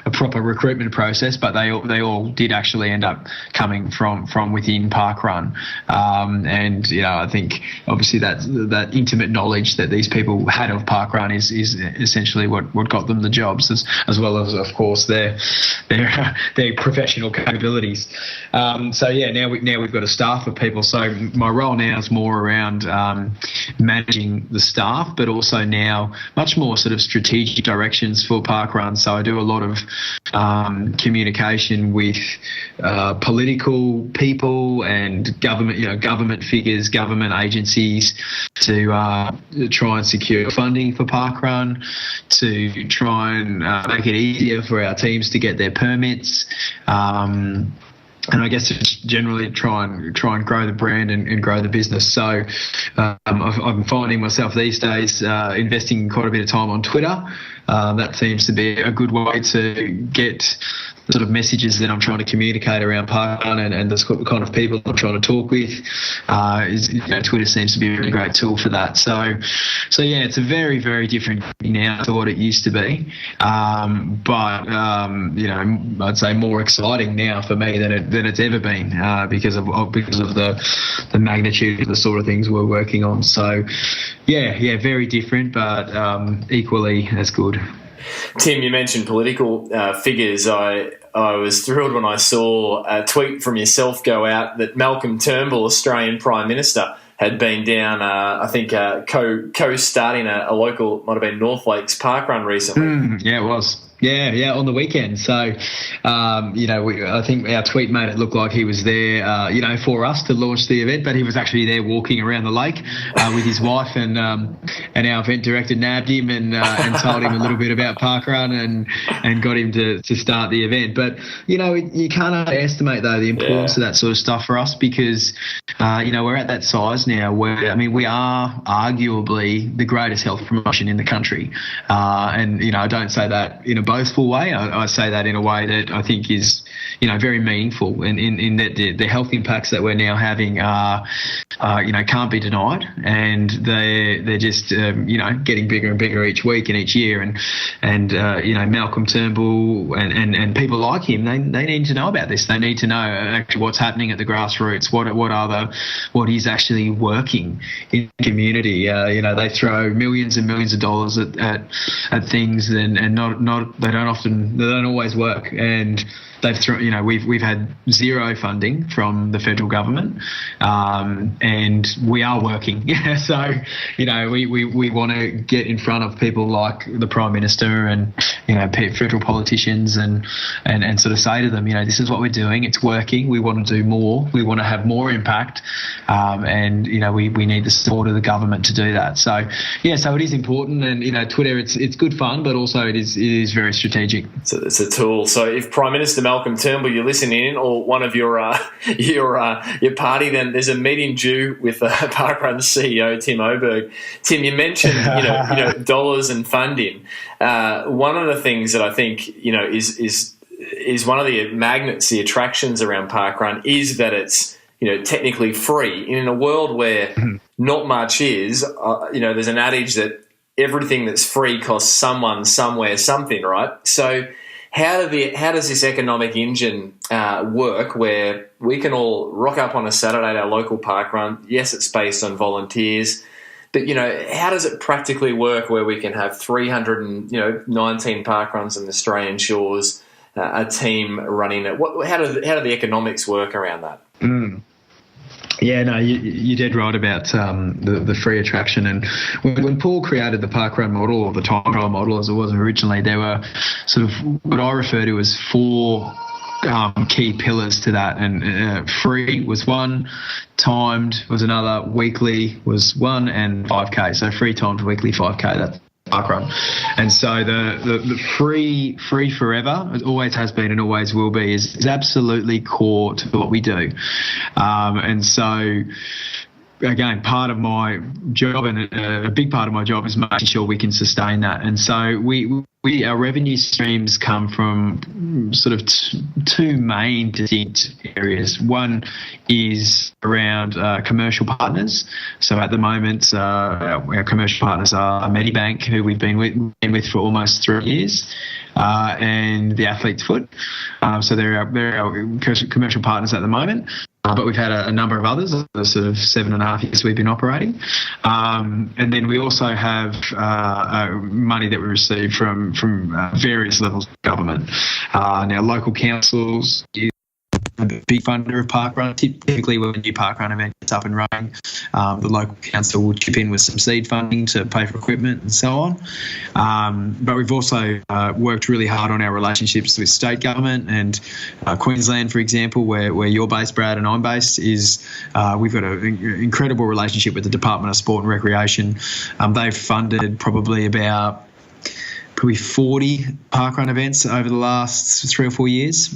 a proper recruitment process, but they all did actually end up coming from within parkrun. And, I think obviously that intimate knowledge that these people had of parkrun is essentially what got them the jobs, as well as, of course, their professional capabilities. Now we've got a staff of people. So my role now is more around managing the staff, but also now much more sort of strategic directions for parkrun. So I do a lot of communication with political people and government figures, government agencies to try and secure funding for parkrun, to try and make it easier for our teams to get their permits. And I guess just generally try and grow the brand and grow the business. So I'm finding myself these days investing quite a bit of time on Twitter. That seems to be a good way to get the sort of messages that I'm trying to communicate around parkrun and the kind of people I'm trying to talk with. Twitter seems to be a really great tool for that. So yeah, it's a very, very different now to what it used to be. But I'd say more exciting now for me than it's ever been because of the magnitude of the sort of things we're working on. So yeah, very different, but equally as good. Tim, you mentioned political figures. I was thrilled when I saw a tweet from yourself go out that Malcolm Turnbull, Australian Prime Minister, had been down, I think, co-starting a local, might have been North Lakes parkrun recently. Yeah, it was. Yeah, on the weekend. So, I think our tweet made it look like he was there, for us to launch the event, but he was actually there walking around the lake with his wife, and our event director nabbed him and told him a little bit about parkrun and got him to start the event. But, you can't underestimate, though, the importance of that sort of stuff for us because, we're at that size now where, we are arguably the greatest health promotion in the country. I don't say that in a boastful way. I say that in a way that I think is, very meaningful in that the health impacts that we're now having are, can't be denied, and they're just, getting bigger and bigger each week and each year. And Malcolm Turnbull and people like him, they need to know about this. They need to know actually what's happening at the grassroots. What is actually working in the community. They throw millions and millions of dollars at things and they don't always work. And they've thrown, we've had zero funding from the federal government, and we are working. So, we want to get in front of people like the Prime Minister and, federal politicians and sort of say to them, this is what we're doing. It's working. We want to do more. We want to have more impact. And we need the support of the government to do that. So, so it is important. And, Twitter, it's good fun, but also it is very strategic. So it's a tool. So if Prime Minister Malcolm Turnbull, you're listening in, or one of your party, then there's a meeting due with Parkrun's CEO Tim Oberg. Tim, you mentioned dollars and funding. One of the things that I think is one of the magnets, the attractions around Parkrun is that it's technically free. In a world where not much is, there's an adage that everything that's free costs someone, somewhere, something, right? So how does this economic engine work where we can all rock up on a Saturday at our local parkrun? Yes, it's based on volunteers, but, how does it practically work where we can have 319 parkruns on the Australian shores, a team running it? How do the economics work around that? Yeah, no, you did right about the free attraction. And when Paul created the parkrun model, or the time trial model as it was originally, there were sort of what I refer to as four key pillars to that. And free was one, timed was another, weekly was one, and 5K. So free, timed, weekly, 5K, that's parkrun. And so the free forever, it always has been and always will be, is absolutely core to what we do. And so, again, part of my job and a big part of my job is making sure we can sustain that. And so our revenue streams come from sort of two main distinct areas. One is around commercial partners. So at the moment, our commercial partners are Medibank, who we've been with for almost 3 years, and the Athlete's Foot. So they're our commercial partners at the moment. But we've had a number of others, the sort of 7.5 years we've been operating. And then we also have money that we receive from various levels of government. Now, local councils is a big funder of parkrun. Typically, when a new parkrun event gets up and running, the local council will chip in with some seed funding to pay for equipment and so on. But we've also worked really hard on our relationships with state government and Queensland, for example, where you're based, Brad, and I'm based, is we've got an incredible relationship with the Department of Sport and Recreation. They've funded probably 40 parkrun events over the last 3 or 4 years.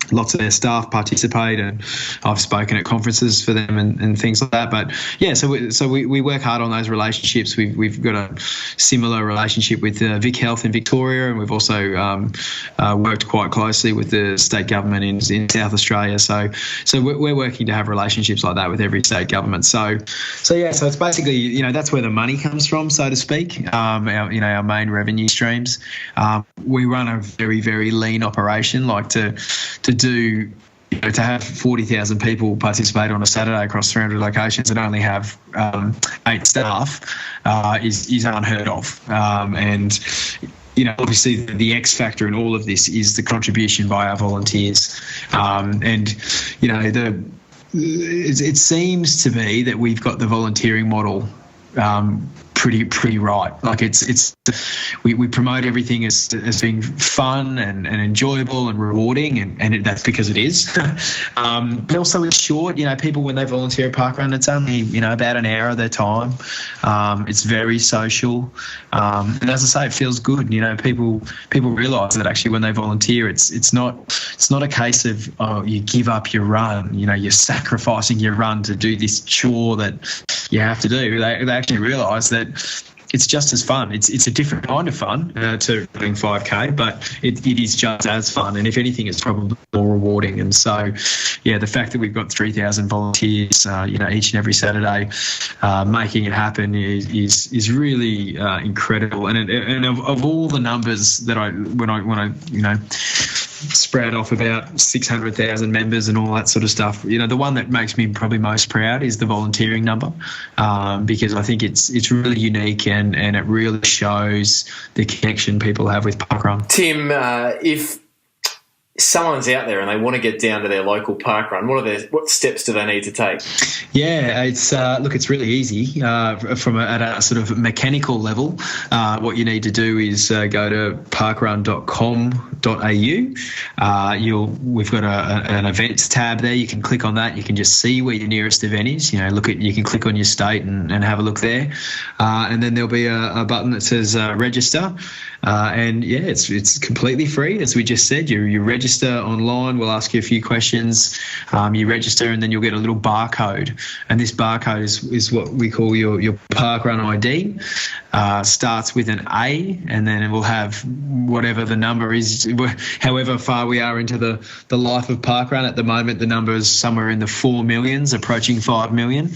Lots of their staff participate, and I've spoken at conferences for them and things like that. But yeah, so we work hard on those relationships. We've got a similar relationship with Vic Health in Victoria, and we've also worked quite closely with the state government in South Australia. So we're working to have relationships like that with every state government. So it's basically, that's where the money comes from, so to speak. Our main revenue streams. We run a very, very lean operation, like to have 40,000 people participate on a Saturday across 300 locations and only have 8 staff is unheard of. And obviously the X factor in all of this is the contribution by our volunteers. It seems to be that we've got the volunteering model pretty right. Like we promote everything as being fun and enjoyable and rewarding, and that's because it is. But also it's short. People when they volunteer at parkrun, it's only about an hour of their time. It's very social, and as I say, it feels good. People realise that actually when they volunteer, it's not a case of you give up your run. You're sacrificing your run to do this chore that you have to do. They actually realise that it's just as fun. It's a different kind of fun to running 5K, but it is just as fun. And if anything, it's probably more rewarding. And so, the fact that we've got 3,000 volunteers, each and every Saturday, making it happen is really incredible. And of all the numbers that when I spread off about 600,000 members and all that sort of stuff, the one that makes me probably most proud is the volunteering number, because I think it's really unique and it really shows the connection people have with parkrun. Tim, if someone's out there and they want to get down to their local parkrun, what steps do they need to take? Yeah, it's really easy at a sort of mechanical level. What you need to do is go to parkrun.com.au. We've got an events tab there. You can click on that. You can just see where your nearest event is. You can click on your state and have a look there, and then there'll be a button that says register. It's completely free, as we just said. You register online. We'll ask you a few questions. You register, and then you'll get a little barcode. And this barcode is what we call your parkrun ID. Starts with an A, and then it will have whatever the number is, however far we are into the life of parkrun. At the moment, the number is somewhere in the 4 millions, approaching 5 million.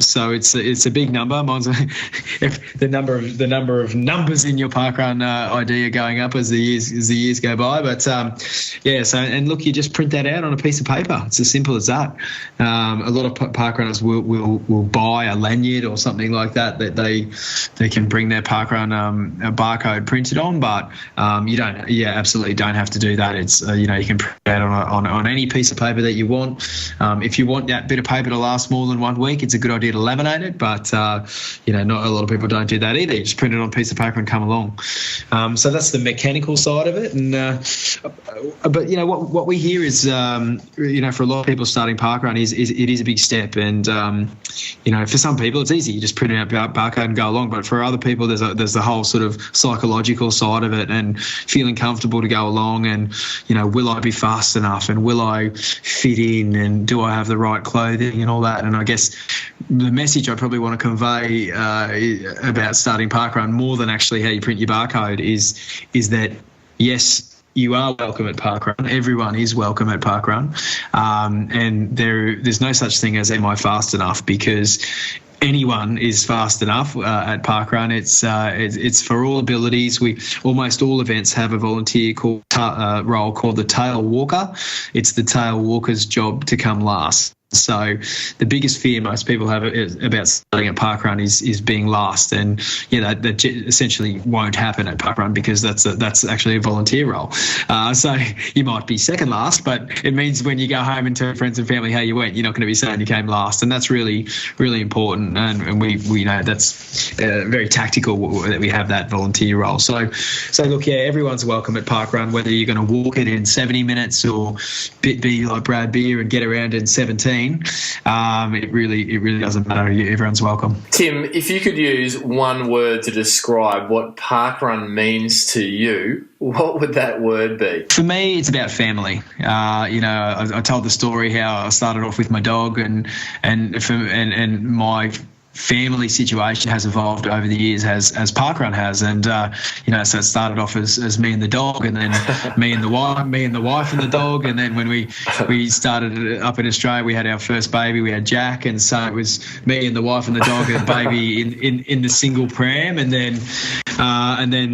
So it's a big number. Mine's the number of numbers in your parkrun ID are going up as the years go by. But look, you just print that out on a piece of paper. It's as simple as that. A lot of parkrunners will buy a lanyard or something like that they can bring their parkrun a barcode printed on, but you absolutely don't have to do that. It's you can print it out on any piece of paper that you want. If you want that bit of paper to last more than 1 week, it's a good idea to laminate it, but not a lot of people don't do that either. You just print it on a piece of paper and come along. So that's the mechanical side of it. And but what we hear is for a lot of people starting parkrun is it is a big step, and for some people it's easy. You just print out barcode and go along. But for other people, there's the whole sort of psychological side of it, and feeling comfortable to go along, and will I be fast enough, and will I fit in, and do I have the right clothing and all that. And I guess the message I probably want to convey about starting parkrun, more than actually how you print your barcode, is that yes, you are welcome at parkrun. Everyone is welcome at parkrun, and there's no such thing as am I fast enough, because anyone is fast enough at parkrun. It's for all abilities. Almost all events have a volunteer role called the tail walker. It's the tail walker's job to come last. So the biggest fear most people have about starting at parkrun is being last, and that essentially won't happen at parkrun, because that's actually a volunteer role. So you might be second last, but it means when you go home and tell friends and family how you went, you're not going to be saying you came last, and that's really, really important. And we know that's very tactical that we have that volunteer role. So look, everyone's welcome at parkrun, whether you're going to walk it in 70 minutes or be like Brad Beer and get around in 17. It really doesn't matter. Everyone's welcome. Tim, if you could use one word to describe what parkrun means to you, what would that word be? For me, it's about family. I told the story how I started off with my dog, and my family situation has evolved over the years as parkrun has, and so it started off as me and the dog, and then me and the wife and the dog, and then when we started up in Australia, we had our first baby, we had Jack, and so it was me and the wife and the dog and baby in the single pram, and then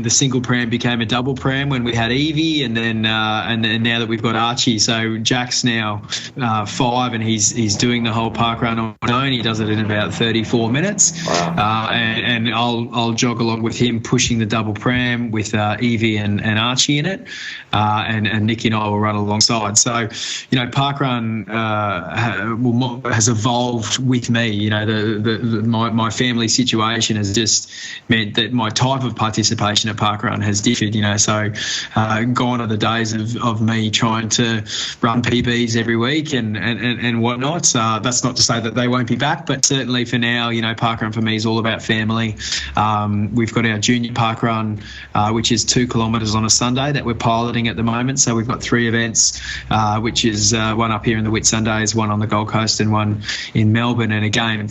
the single pram became a double pram when we had Evie, and then now that we've got Archie. So Jack's now 5, and he's doing the whole parkrun on his own. He does it in about 34 4 minutes. Wow. And I'll jog along with him, pushing the double pram with Evie and Archie in it, and Nicky and I will run alongside. So, parkrun has evolved with me. My family situation has just meant that my type of participation at parkrun has differed. So gone are the days of me trying to run PBs every week and whatnot. That's not to say that they won't be back, but certainly for now, parkrun for me is all about family. We've got our junior parkrun, which is 2 kilometres on a Sunday that we're piloting at the moment. So we've got 3 events, which is one up here in the Whitsundays, one on the Gold Coast, and one in Melbourne. And again,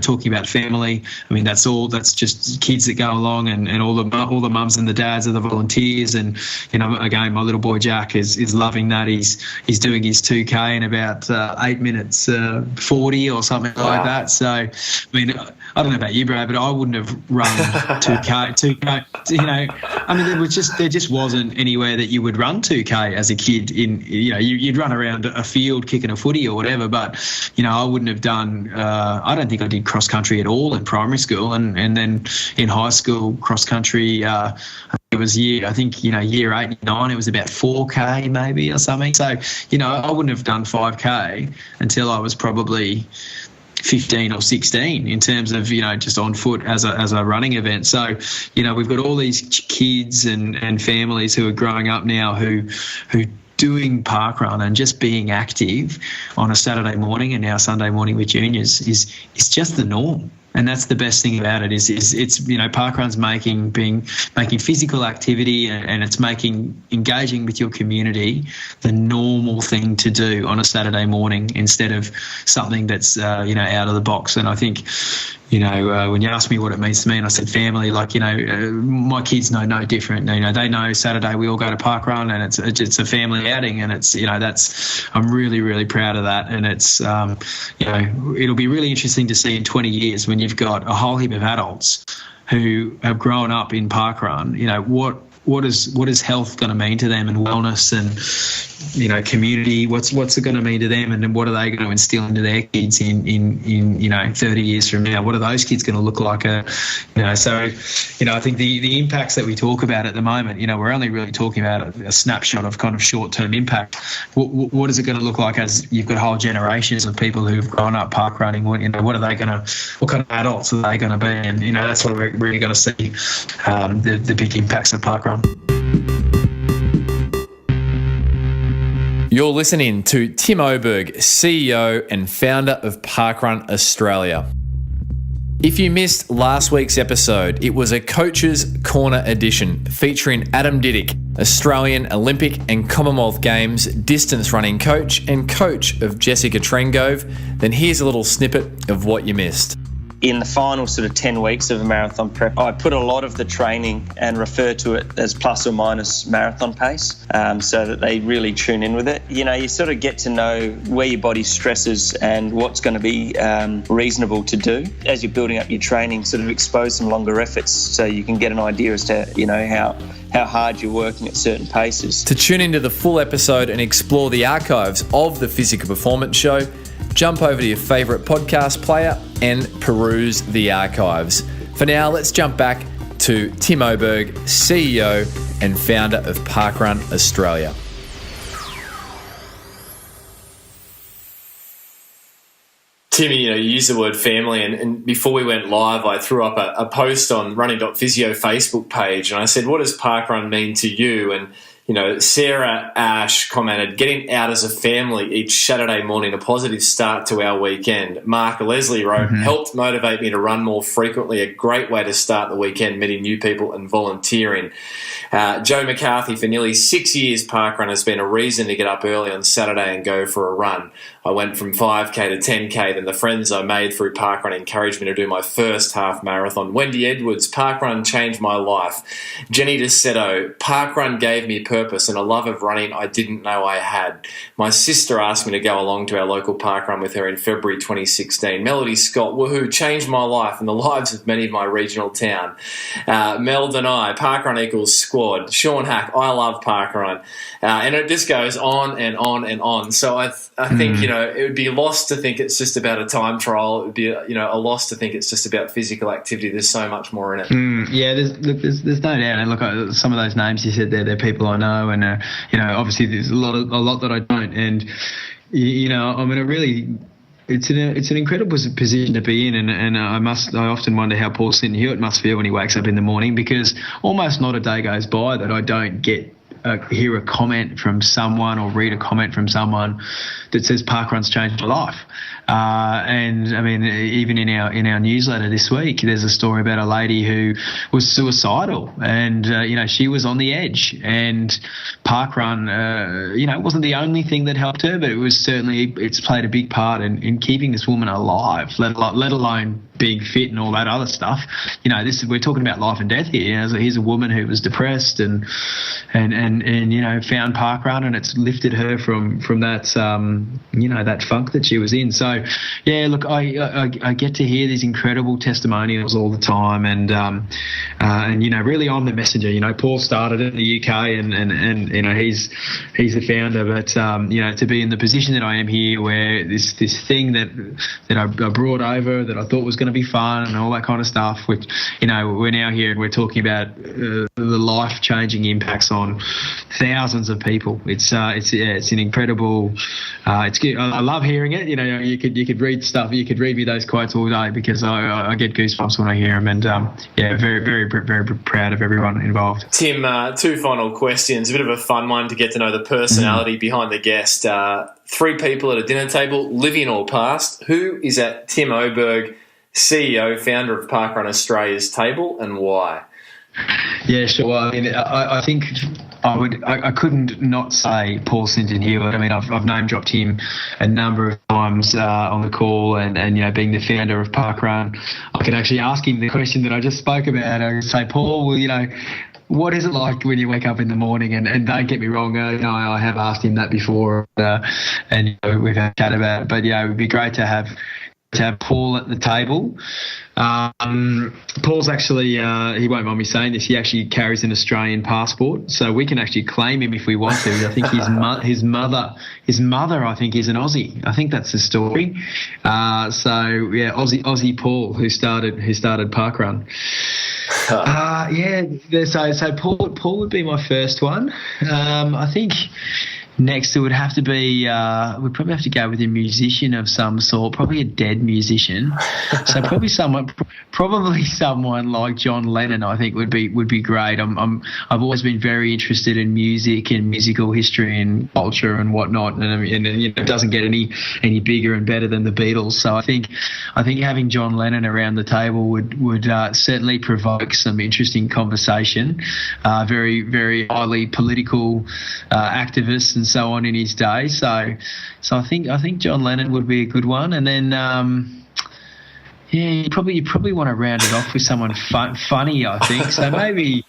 talking about family, I mean, that's just kids that go along, and all the mums and the dads are the volunteers. And again, my little boy Jack is loving that. He's doing his 2K in about 8 minutes 40 or something like that. So I mean, I don't know about you, Brad, but I wouldn't have run 2K. I mean, there just wasn't anywhere that you would run 2K as a kid. You'd run around a field kicking a footy or whatever, but I wouldn't have done. I don't think I did cross country at all in primary school, and then in high school cross country. It was year 8 and 9. It was about 4K maybe or something. So I wouldn't have done 5K until I was probably 15 or 16 in terms of just on foot as a running event. So we've got all these kids and families who are growing up now who doing parkrun and just being active on a Saturday morning and now Sunday morning with juniors is just the norm. And that's the best thing about it is it's parkrun's making physical activity and it's making engaging with your community the normal thing to do on a Saturday morning instead of something that's out of the box. And I think when you asked me what it means to me, and I said family, my kids know no different. They know Saturday we all go to parkrun, and it's a family outing, and I'm really, really proud of that. And it's it'll be really interesting to see in 20 years when you've got a whole heap of adults who have grown up in parkrun. What is health going to mean to them, and wellness, and community? What's it going to mean to them, and then what are they going to instill into their kids in 30 years from now? What are those kids going to look like? So I think the impacts that we talk about at the moment, we're only really talking about a snapshot of kind of short-term impact. What is it going to look like as you've got whole generations of people who've grown up park running? What are they going to? What kind of adults are they going to be? And that's what we're really going to see the big impacts of parkrun. You're listening to Tim Oberg, CEO and founder of Parkrun Australia. If you missed last week's episode, it was a Coach's Corner edition featuring Adam Diddick, Australian Olympic and Commonwealth Games distance running coach and coach of Jessica Trengove. Then here's a little snippet of what you missed. In the final sort of 10 weeks of a marathon prep, I put a lot of the training and refer to it as plus or minus marathon pace, so that they really tune in with it. You sort of get to know where your body stresses and what's going to be reasonable to do. As you're building up your training, sort of expose some longer efforts so you can get an idea as to, how hard you're working at certain paces. To tune into the full episode and explore the archives of the Physical Performance Show, jump over to your favourite podcast player and peruse the archives. For now, let's jump back to Tim Oberg, CEO and founder of Parkrun Australia. Timmy, you used the word family, and before we went live, I threw up a post on running.physio Facebook page, and I said, what does parkrun mean to you? And Sarah Ash commented, getting out as a family each Saturday morning, a positive start to our weekend. Mark Leslie wrote, helped motivate me to run more frequently, a great way to start the weekend, meeting new people and volunteering. Joe McCarthy, for nearly 6 years, parkrun has been a reason to get up early on Saturday and go for a run. I went from 5K to 10K, then the friends I made through parkrun encouraged me to do my first half marathon. Wendy Edwards, parkrun changed my life. Jenny DeSetto, parkrun gave me purpose purpose and a love of running I didn't know I had. My sister asked me to go along to our local parkrun with her in February 2016. Melody Scott, woohoo, changed my life and the lives of many of my regional town. Mel Denai, parkrun equals squad. Sean Hack, I love parkrun. And it just goes on and on and on. So I think, it would be lost to think it's just about a time trial. It would be, a loss to think it's just about physical activity. There's so much more in it. Yeah, there's no doubt. And look, some of those names you said there, they're people I know, and obviously there's a lot that I don't. And I'm in a really. It's an incredible position to be in, and I often wonder how Paul Sinton Hewitt must feel when he wakes up in the morning, because almost not a day goes by that I don't hear a comment from someone or read a comment from someone that says parkrun's changed my life. And I mean, even in our newsletter this week, there's a story about a lady who was suicidal, and she was on the edge. And parkrun, it wasn't the only thing that helped her, but it's played a big part in keeping this woman alive, let alone being fit and all that other stuff. We're talking about life and death here. Here's a woman who was depressed and found parkrun, and it's lifted her from that that funk that she was in. So yeah, look, I get to hear these incredible testimonials all the time, and really I'm the messenger. Paul started in the UK, and he's the founder, but to be in the position that I am here, where this thing that I brought over, that I thought was going to be fun and all that kind of stuff, which we're now here and we're talking about the life-changing impacts on thousands of people. It's an incredible. It's good. I love hearing it. You could read stuff. You could read me those quotes all day, because I get goosebumps when I hear them. And very, very, very proud of everyone involved. Tim, two final questions. A bit of a fun one to get to know the personality behind the guest. 3 people at a dinner table, living or past. Who is at Tim Oberg, CEO, founder of Parkrun Australia's table, and why? Yeah, sure. Well, I mean, I think I couldn't not say Paul Sinton Hewitt. I mean, I've name dropped him a number of times on the call, and being the founder of Parkrun, I can actually ask him the question that I just spoke about. I say, Paul, well, what is it like when you wake up in the morning? And don't get me wrong, I have asked him that before, and we've had a chat about it. But yeah, it would be great to have Paul at the table. Paul's actually, he won't mind me saying this, he actually carries an Australian passport, so we can actually claim him if we want to. I think his mother, I think, is an Aussie. I think that's the story. So yeah, Aussie Paul, who started Parkrun. So Paul would be my first one. I think next, it would have to be, we'd probably have to go with a musician of some sort, probably a dead musician. So probably someone like John Lennon, I think would be great. I've always been very interested in music and musical history and culture and whatnot, and it doesn't get any bigger and better than the Beatles. So I think having John Lennon around the table would certainly provoke some interesting conversation. Very, very highly political activist and so on in his day. So I think John Lennon would be a good one, and then you probably want to round it off with someone funny, I think. So maybe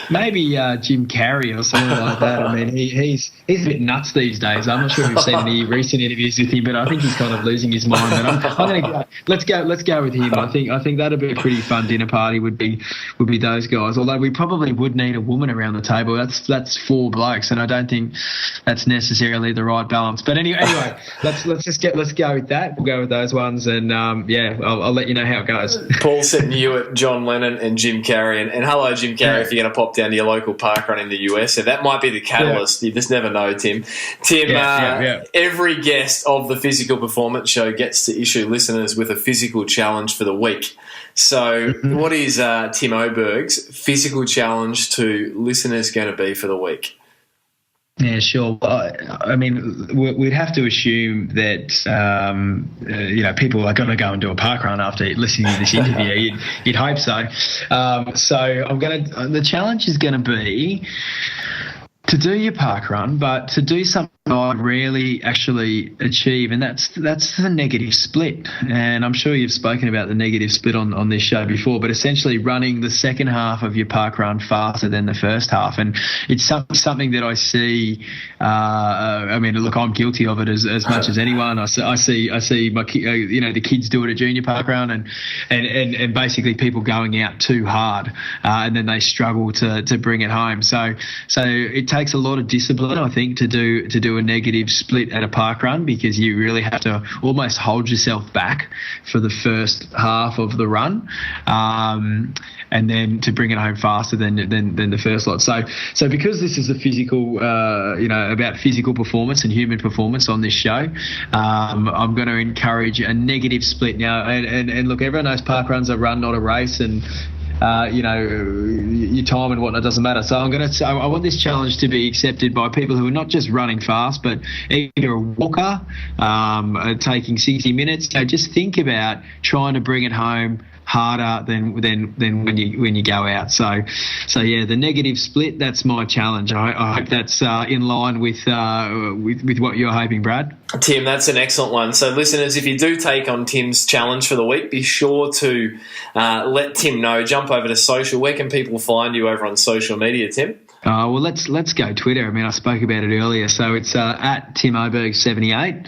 Jim Carrey or something like that. I mean, he's a bit nuts these days. I'm not sure if you've seen any recent interviews with him, but I think he's kind of losing his mind. But I'm going to go. Let's go with him. I think that'd be a pretty fun dinner party. Would be those guys. Although we probably would need a woman around the table. That's 4 blokes, and I don't think that's necessarily the right balance. But anyway, let's go with that. We'll go with those ones, and I'll let you know how it goes. Paul Sinton Hewitt, John Lennon, and Jim Carrey. And hello, Jim Carrey, if you're going to pop down to your local parkrun in the US. So that might be the catalyst. Yeah. You just never know, Tim. Every guest of the Physical Performance Show gets to issue listeners with a physical challenge for the week. So what is Tim Oberg's physical challenge to listeners going to be for the week? Yeah, sure. I mean, we'd have to assume that people are going to go and do a parkrun after listening to this interview. You'd hope so. The challenge is going to be to do your parkrun, but to do something I rarely actually achieve, and that's the negative split. And I'm sure you've spoken about the negative split on this show before, but essentially running the second half of your park run faster than the first half. And it's something that I see. I mean, look, I'm guilty of it as much as anyone. I see my the kids do it at junior park run, and basically people going out too hard, and then they struggle to bring it home. So it takes a lot of discipline, I think, to do a negative split at a park run, because you really have to almost hold yourself back for the first half of the run, and then to bring it home faster than the first lot. So because this is a physical, about physical performance and human performance on this show, I'm going to encourage a negative split now. And look, everyone knows park runs are run, not a race, and your time and whatnot doesn't matter. So I want this challenge to be accepted by people who are not just running fast, but either a walker, taking 60 minutes. Just think about trying to bring it home harder than when you go out. So yeah, the negative split, that's my challenge. I hope that's in line with what you're hoping, Brad. Tim, that's an excellent one. So listeners, if you do take on Tim's challenge for the week, be sure to let Tim know. Jump over to social. Where can people find you over on social media, Tim? Well, let's go Twitter. I mean, I spoke about it earlier. So it's at Tim Oberg 78.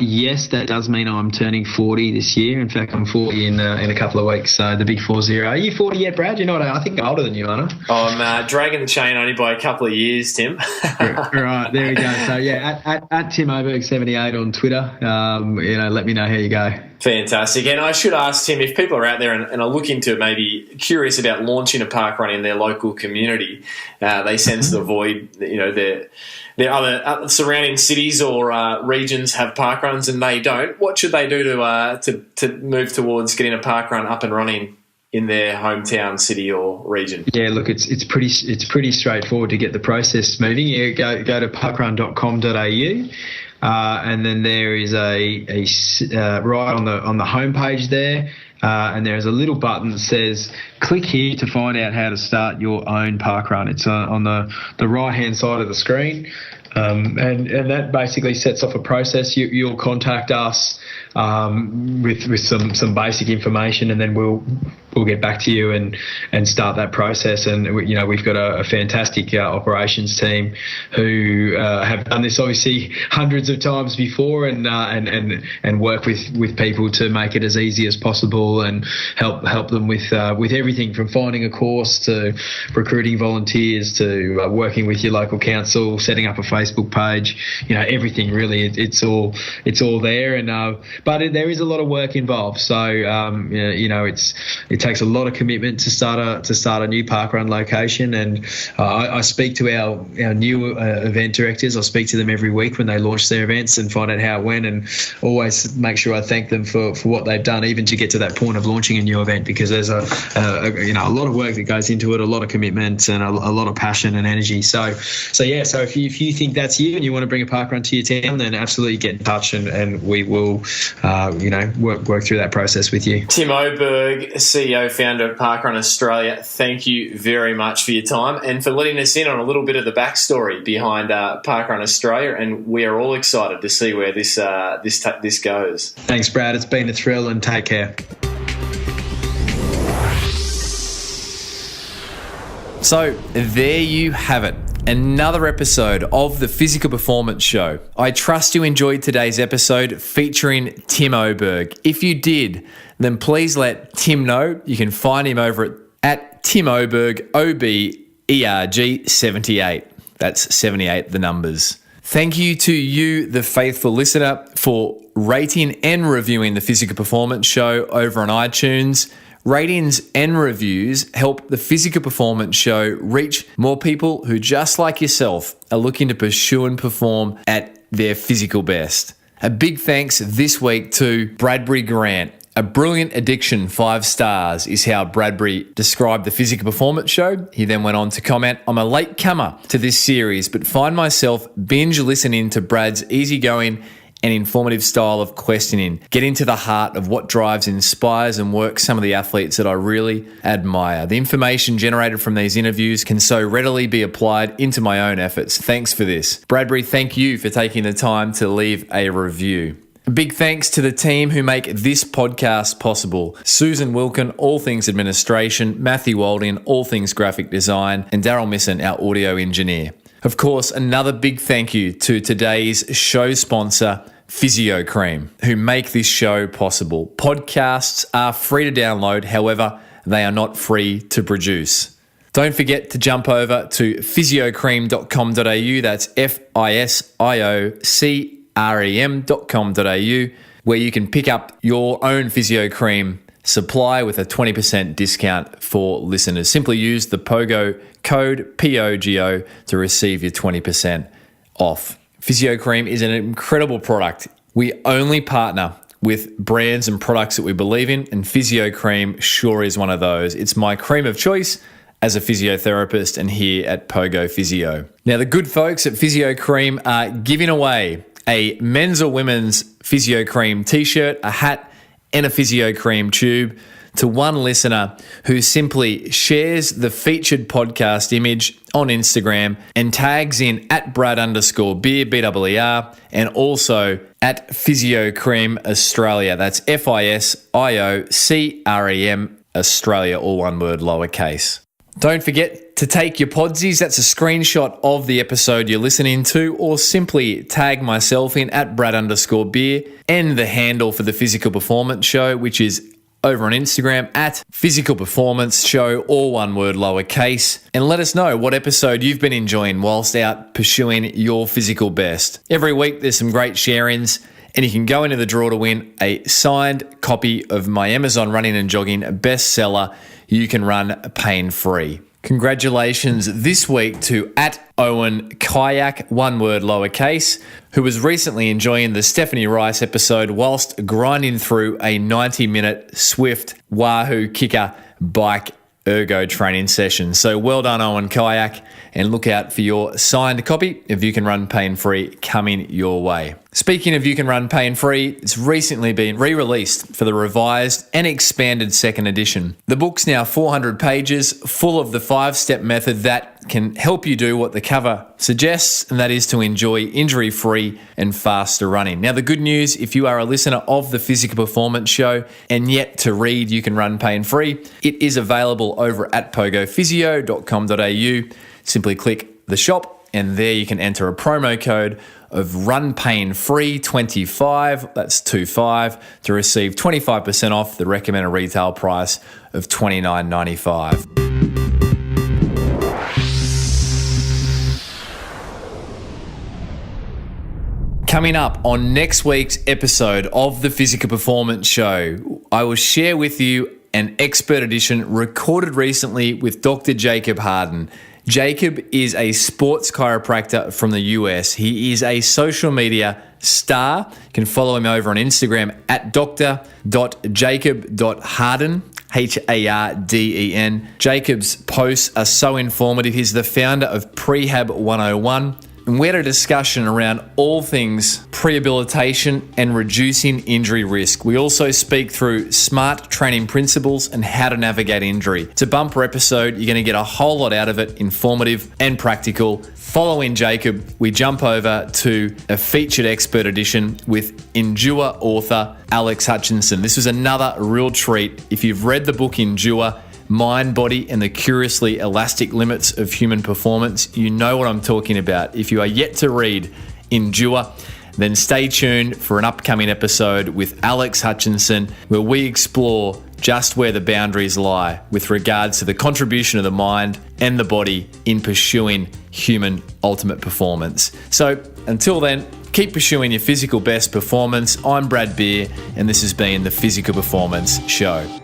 Yes, that does mean I'm turning 40 this year. In fact, I'm 40 in a couple of weeks. So the big 40. Are you 40 yet, Brad? You're not. I think I'm older than you, aren't I? I'm dragging the chain only by a couple of years, Tim. Right, there we go. So yeah, at Tim Oberg 78 on Twitter. Let me know how you go. Fantastic. And I should ask, Tim, if people are out there and are looking to maybe curious about launching a park run in their local community, they sense the void, their other surrounding cities or regions have park runs and they don't. What should they do to move towards getting a park run up and running in their hometown city or region? Yeah, look, it's pretty straightforward to get the process moving. You go to parkrun.com.au. And then there is a right on the homepage there, and there is a little button that says click here to find out how to start your own park run. It's on the right hand side of the screen, and that basically sets off a process. You'll contact us with some basic information, and then we'll get back to you and start that process. And we've got a fantastic operations team who have done this obviously hundreds of times before, and work with people to make it as easy as possible and help them with everything from finding a course to recruiting volunteers to working with your local council, setting up a Facebook page. Everything really. It's all there, and but there is a lot of work involved. So it takes a lot of commitment to start a new parkrun location, and I speak to our new event directors. I speak to them every week when they launch their events and find out how it went, and always make sure I thank them for what they've done, even to get to that point of launching a new event, because there's a lot of work that goes into it, a lot of commitment and a lot of passion and energy. So if you think that's you and you want to bring a parkrun to your town, then absolutely get in touch, and we will work through that process with you. Tim Oberg, CEO, founder of Parkrun Australia, thank you very much for your time and for letting us in on a little bit of the backstory behind Parkrun Australia, and we are all excited to see where this goes. Thanks, Brad. It's been a thrill, and take care. So there you have it. Another episode of the Physical Performance Show. I trust you enjoyed today's episode featuring Tim Oberg. If you did, then please let Tim know. You can find him over at Tim Oberg, OBERG 78. That's 78, the numbers. Thank you to you, the faithful listener, for rating and reviewing the Physical Performance Show over on iTunes. Ratings and reviews help the Physical Performance Show reach more people who, just like yourself, are looking to pursue and perform at their physical best. A big thanks this week to Bradbury Grant. A brilliant addiction, 5 stars, is how Bradbury described the Physical Performance Show. He then went on to comment, I'm a late comer to this series, but find myself binge listening to Brad's easygoing and informative style of questioning. Get into the heart of what drives, inspires, and works some of the athletes that I really admire. The information generated from these interviews can so readily be applied into my own efforts. Thanks for this. Bradbury, thank you for taking the time to leave a review. A big thanks to the team who make this podcast possible. Susan Wilkin, all things administration, Matthew Walding, all things graphic design, and Daryl Misson, our audio engineer. Of course, another big thank you to today's show sponsor, Physio Cream, who make this show possible. Podcasts are free to download, however, they are not free to produce. Don't forget to jump over to physiocream.com.au, that's FISIOCREM.com.au, where you can pick up your own Physio Cream supply with a 20% discount for listeners. Simply use the POGO code POGO to receive your 20% off. Physio Cream is an incredible product. We only partner with brands and products that we believe in, and Physio Cream sure is one of those. It's my cream of choice as a physiotherapist and here at Pogo Physio. Now, the good folks at Physio Cream are giving away a men's or women's Physio Cream t-shirt, a hat, and a Physio Cream tube to one listener who simply shares the featured podcast image on Instagram and tags in at Brad_Beer, BEER, and also at Physio Cream Australia. That's FISIOCREM Australia, all one word, lowercase. Don't forget to take your podsies. That's a screenshot of the episode you're listening to, or simply tag myself in at Brad_Beer and the handle for the Physical Performance Show, which is over on Instagram at Physical Performance Show, all one word, lowercase, and let us know what episode you've been enjoying whilst out pursuing your physical best. Every week there's some great share-ins, and you can go into the draw to win a signed copy of my Amazon Running and Jogging bestseller, You Can Run Pain-Free. Congratulations this week to at Owen Kayak, one word lowercase, who was recently enjoying the Stephanie Rice episode whilst grinding through a 90-minute Swift Wahoo Kicker bike ergo training session. So well done, Owen Kayak, and look out for your signed copy of You Can Run Pain-Free coming your way. Speaking of You Can Run Pain-Free, it's recently been re-released for the revised and expanded second edition. The book's now 400 pages, full of the 5-step method that can help you do what the cover suggests, and that is to enjoy injury-free and faster running. Now, the good news, if you are a listener of the Physical Performance Show and yet to read You Can Run Pain-Free, it is available over at pogophysio.com.au. Simply click the shop, and there you can enter a promo code of Run Pain Free 25, that's 25, to receive 25% off the recommended retail price of $29.95. Coming up on next week's episode of the Physical Performance Show, I will share with you an expert edition recorded recently with Dr. Jacob Harden. Jacob is a sports chiropractor from the US. He is a social media star. You can follow him over on Instagram at dr.jacob.harden, Harden. Jacob's posts are so informative. He's the founder of Prehab 101. And we had a discussion around all things prehabilitation and reducing injury risk. We also speak through smart training principles and how to navigate injury. It's a bumper episode. You're going to get a whole lot out of it, informative and practical. Following Jacob, we jump over to a featured expert edition with Endure author Alex Hutchinson. This was another real treat. If you've read the book Endure, Mind, Body, and the Curiously Elastic Limits of Human Performance, you know what I'm talking about. If you are yet to read Endure, then stay tuned for an upcoming episode with Alex Hutchinson, where we explore just where the boundaries lie with regards to the contribution of the mind and the body in pursuing human ultimate performance. So until then, keep pursuing your physical best performance. I'm Brad Beer, and this has been the Physical Performance Show.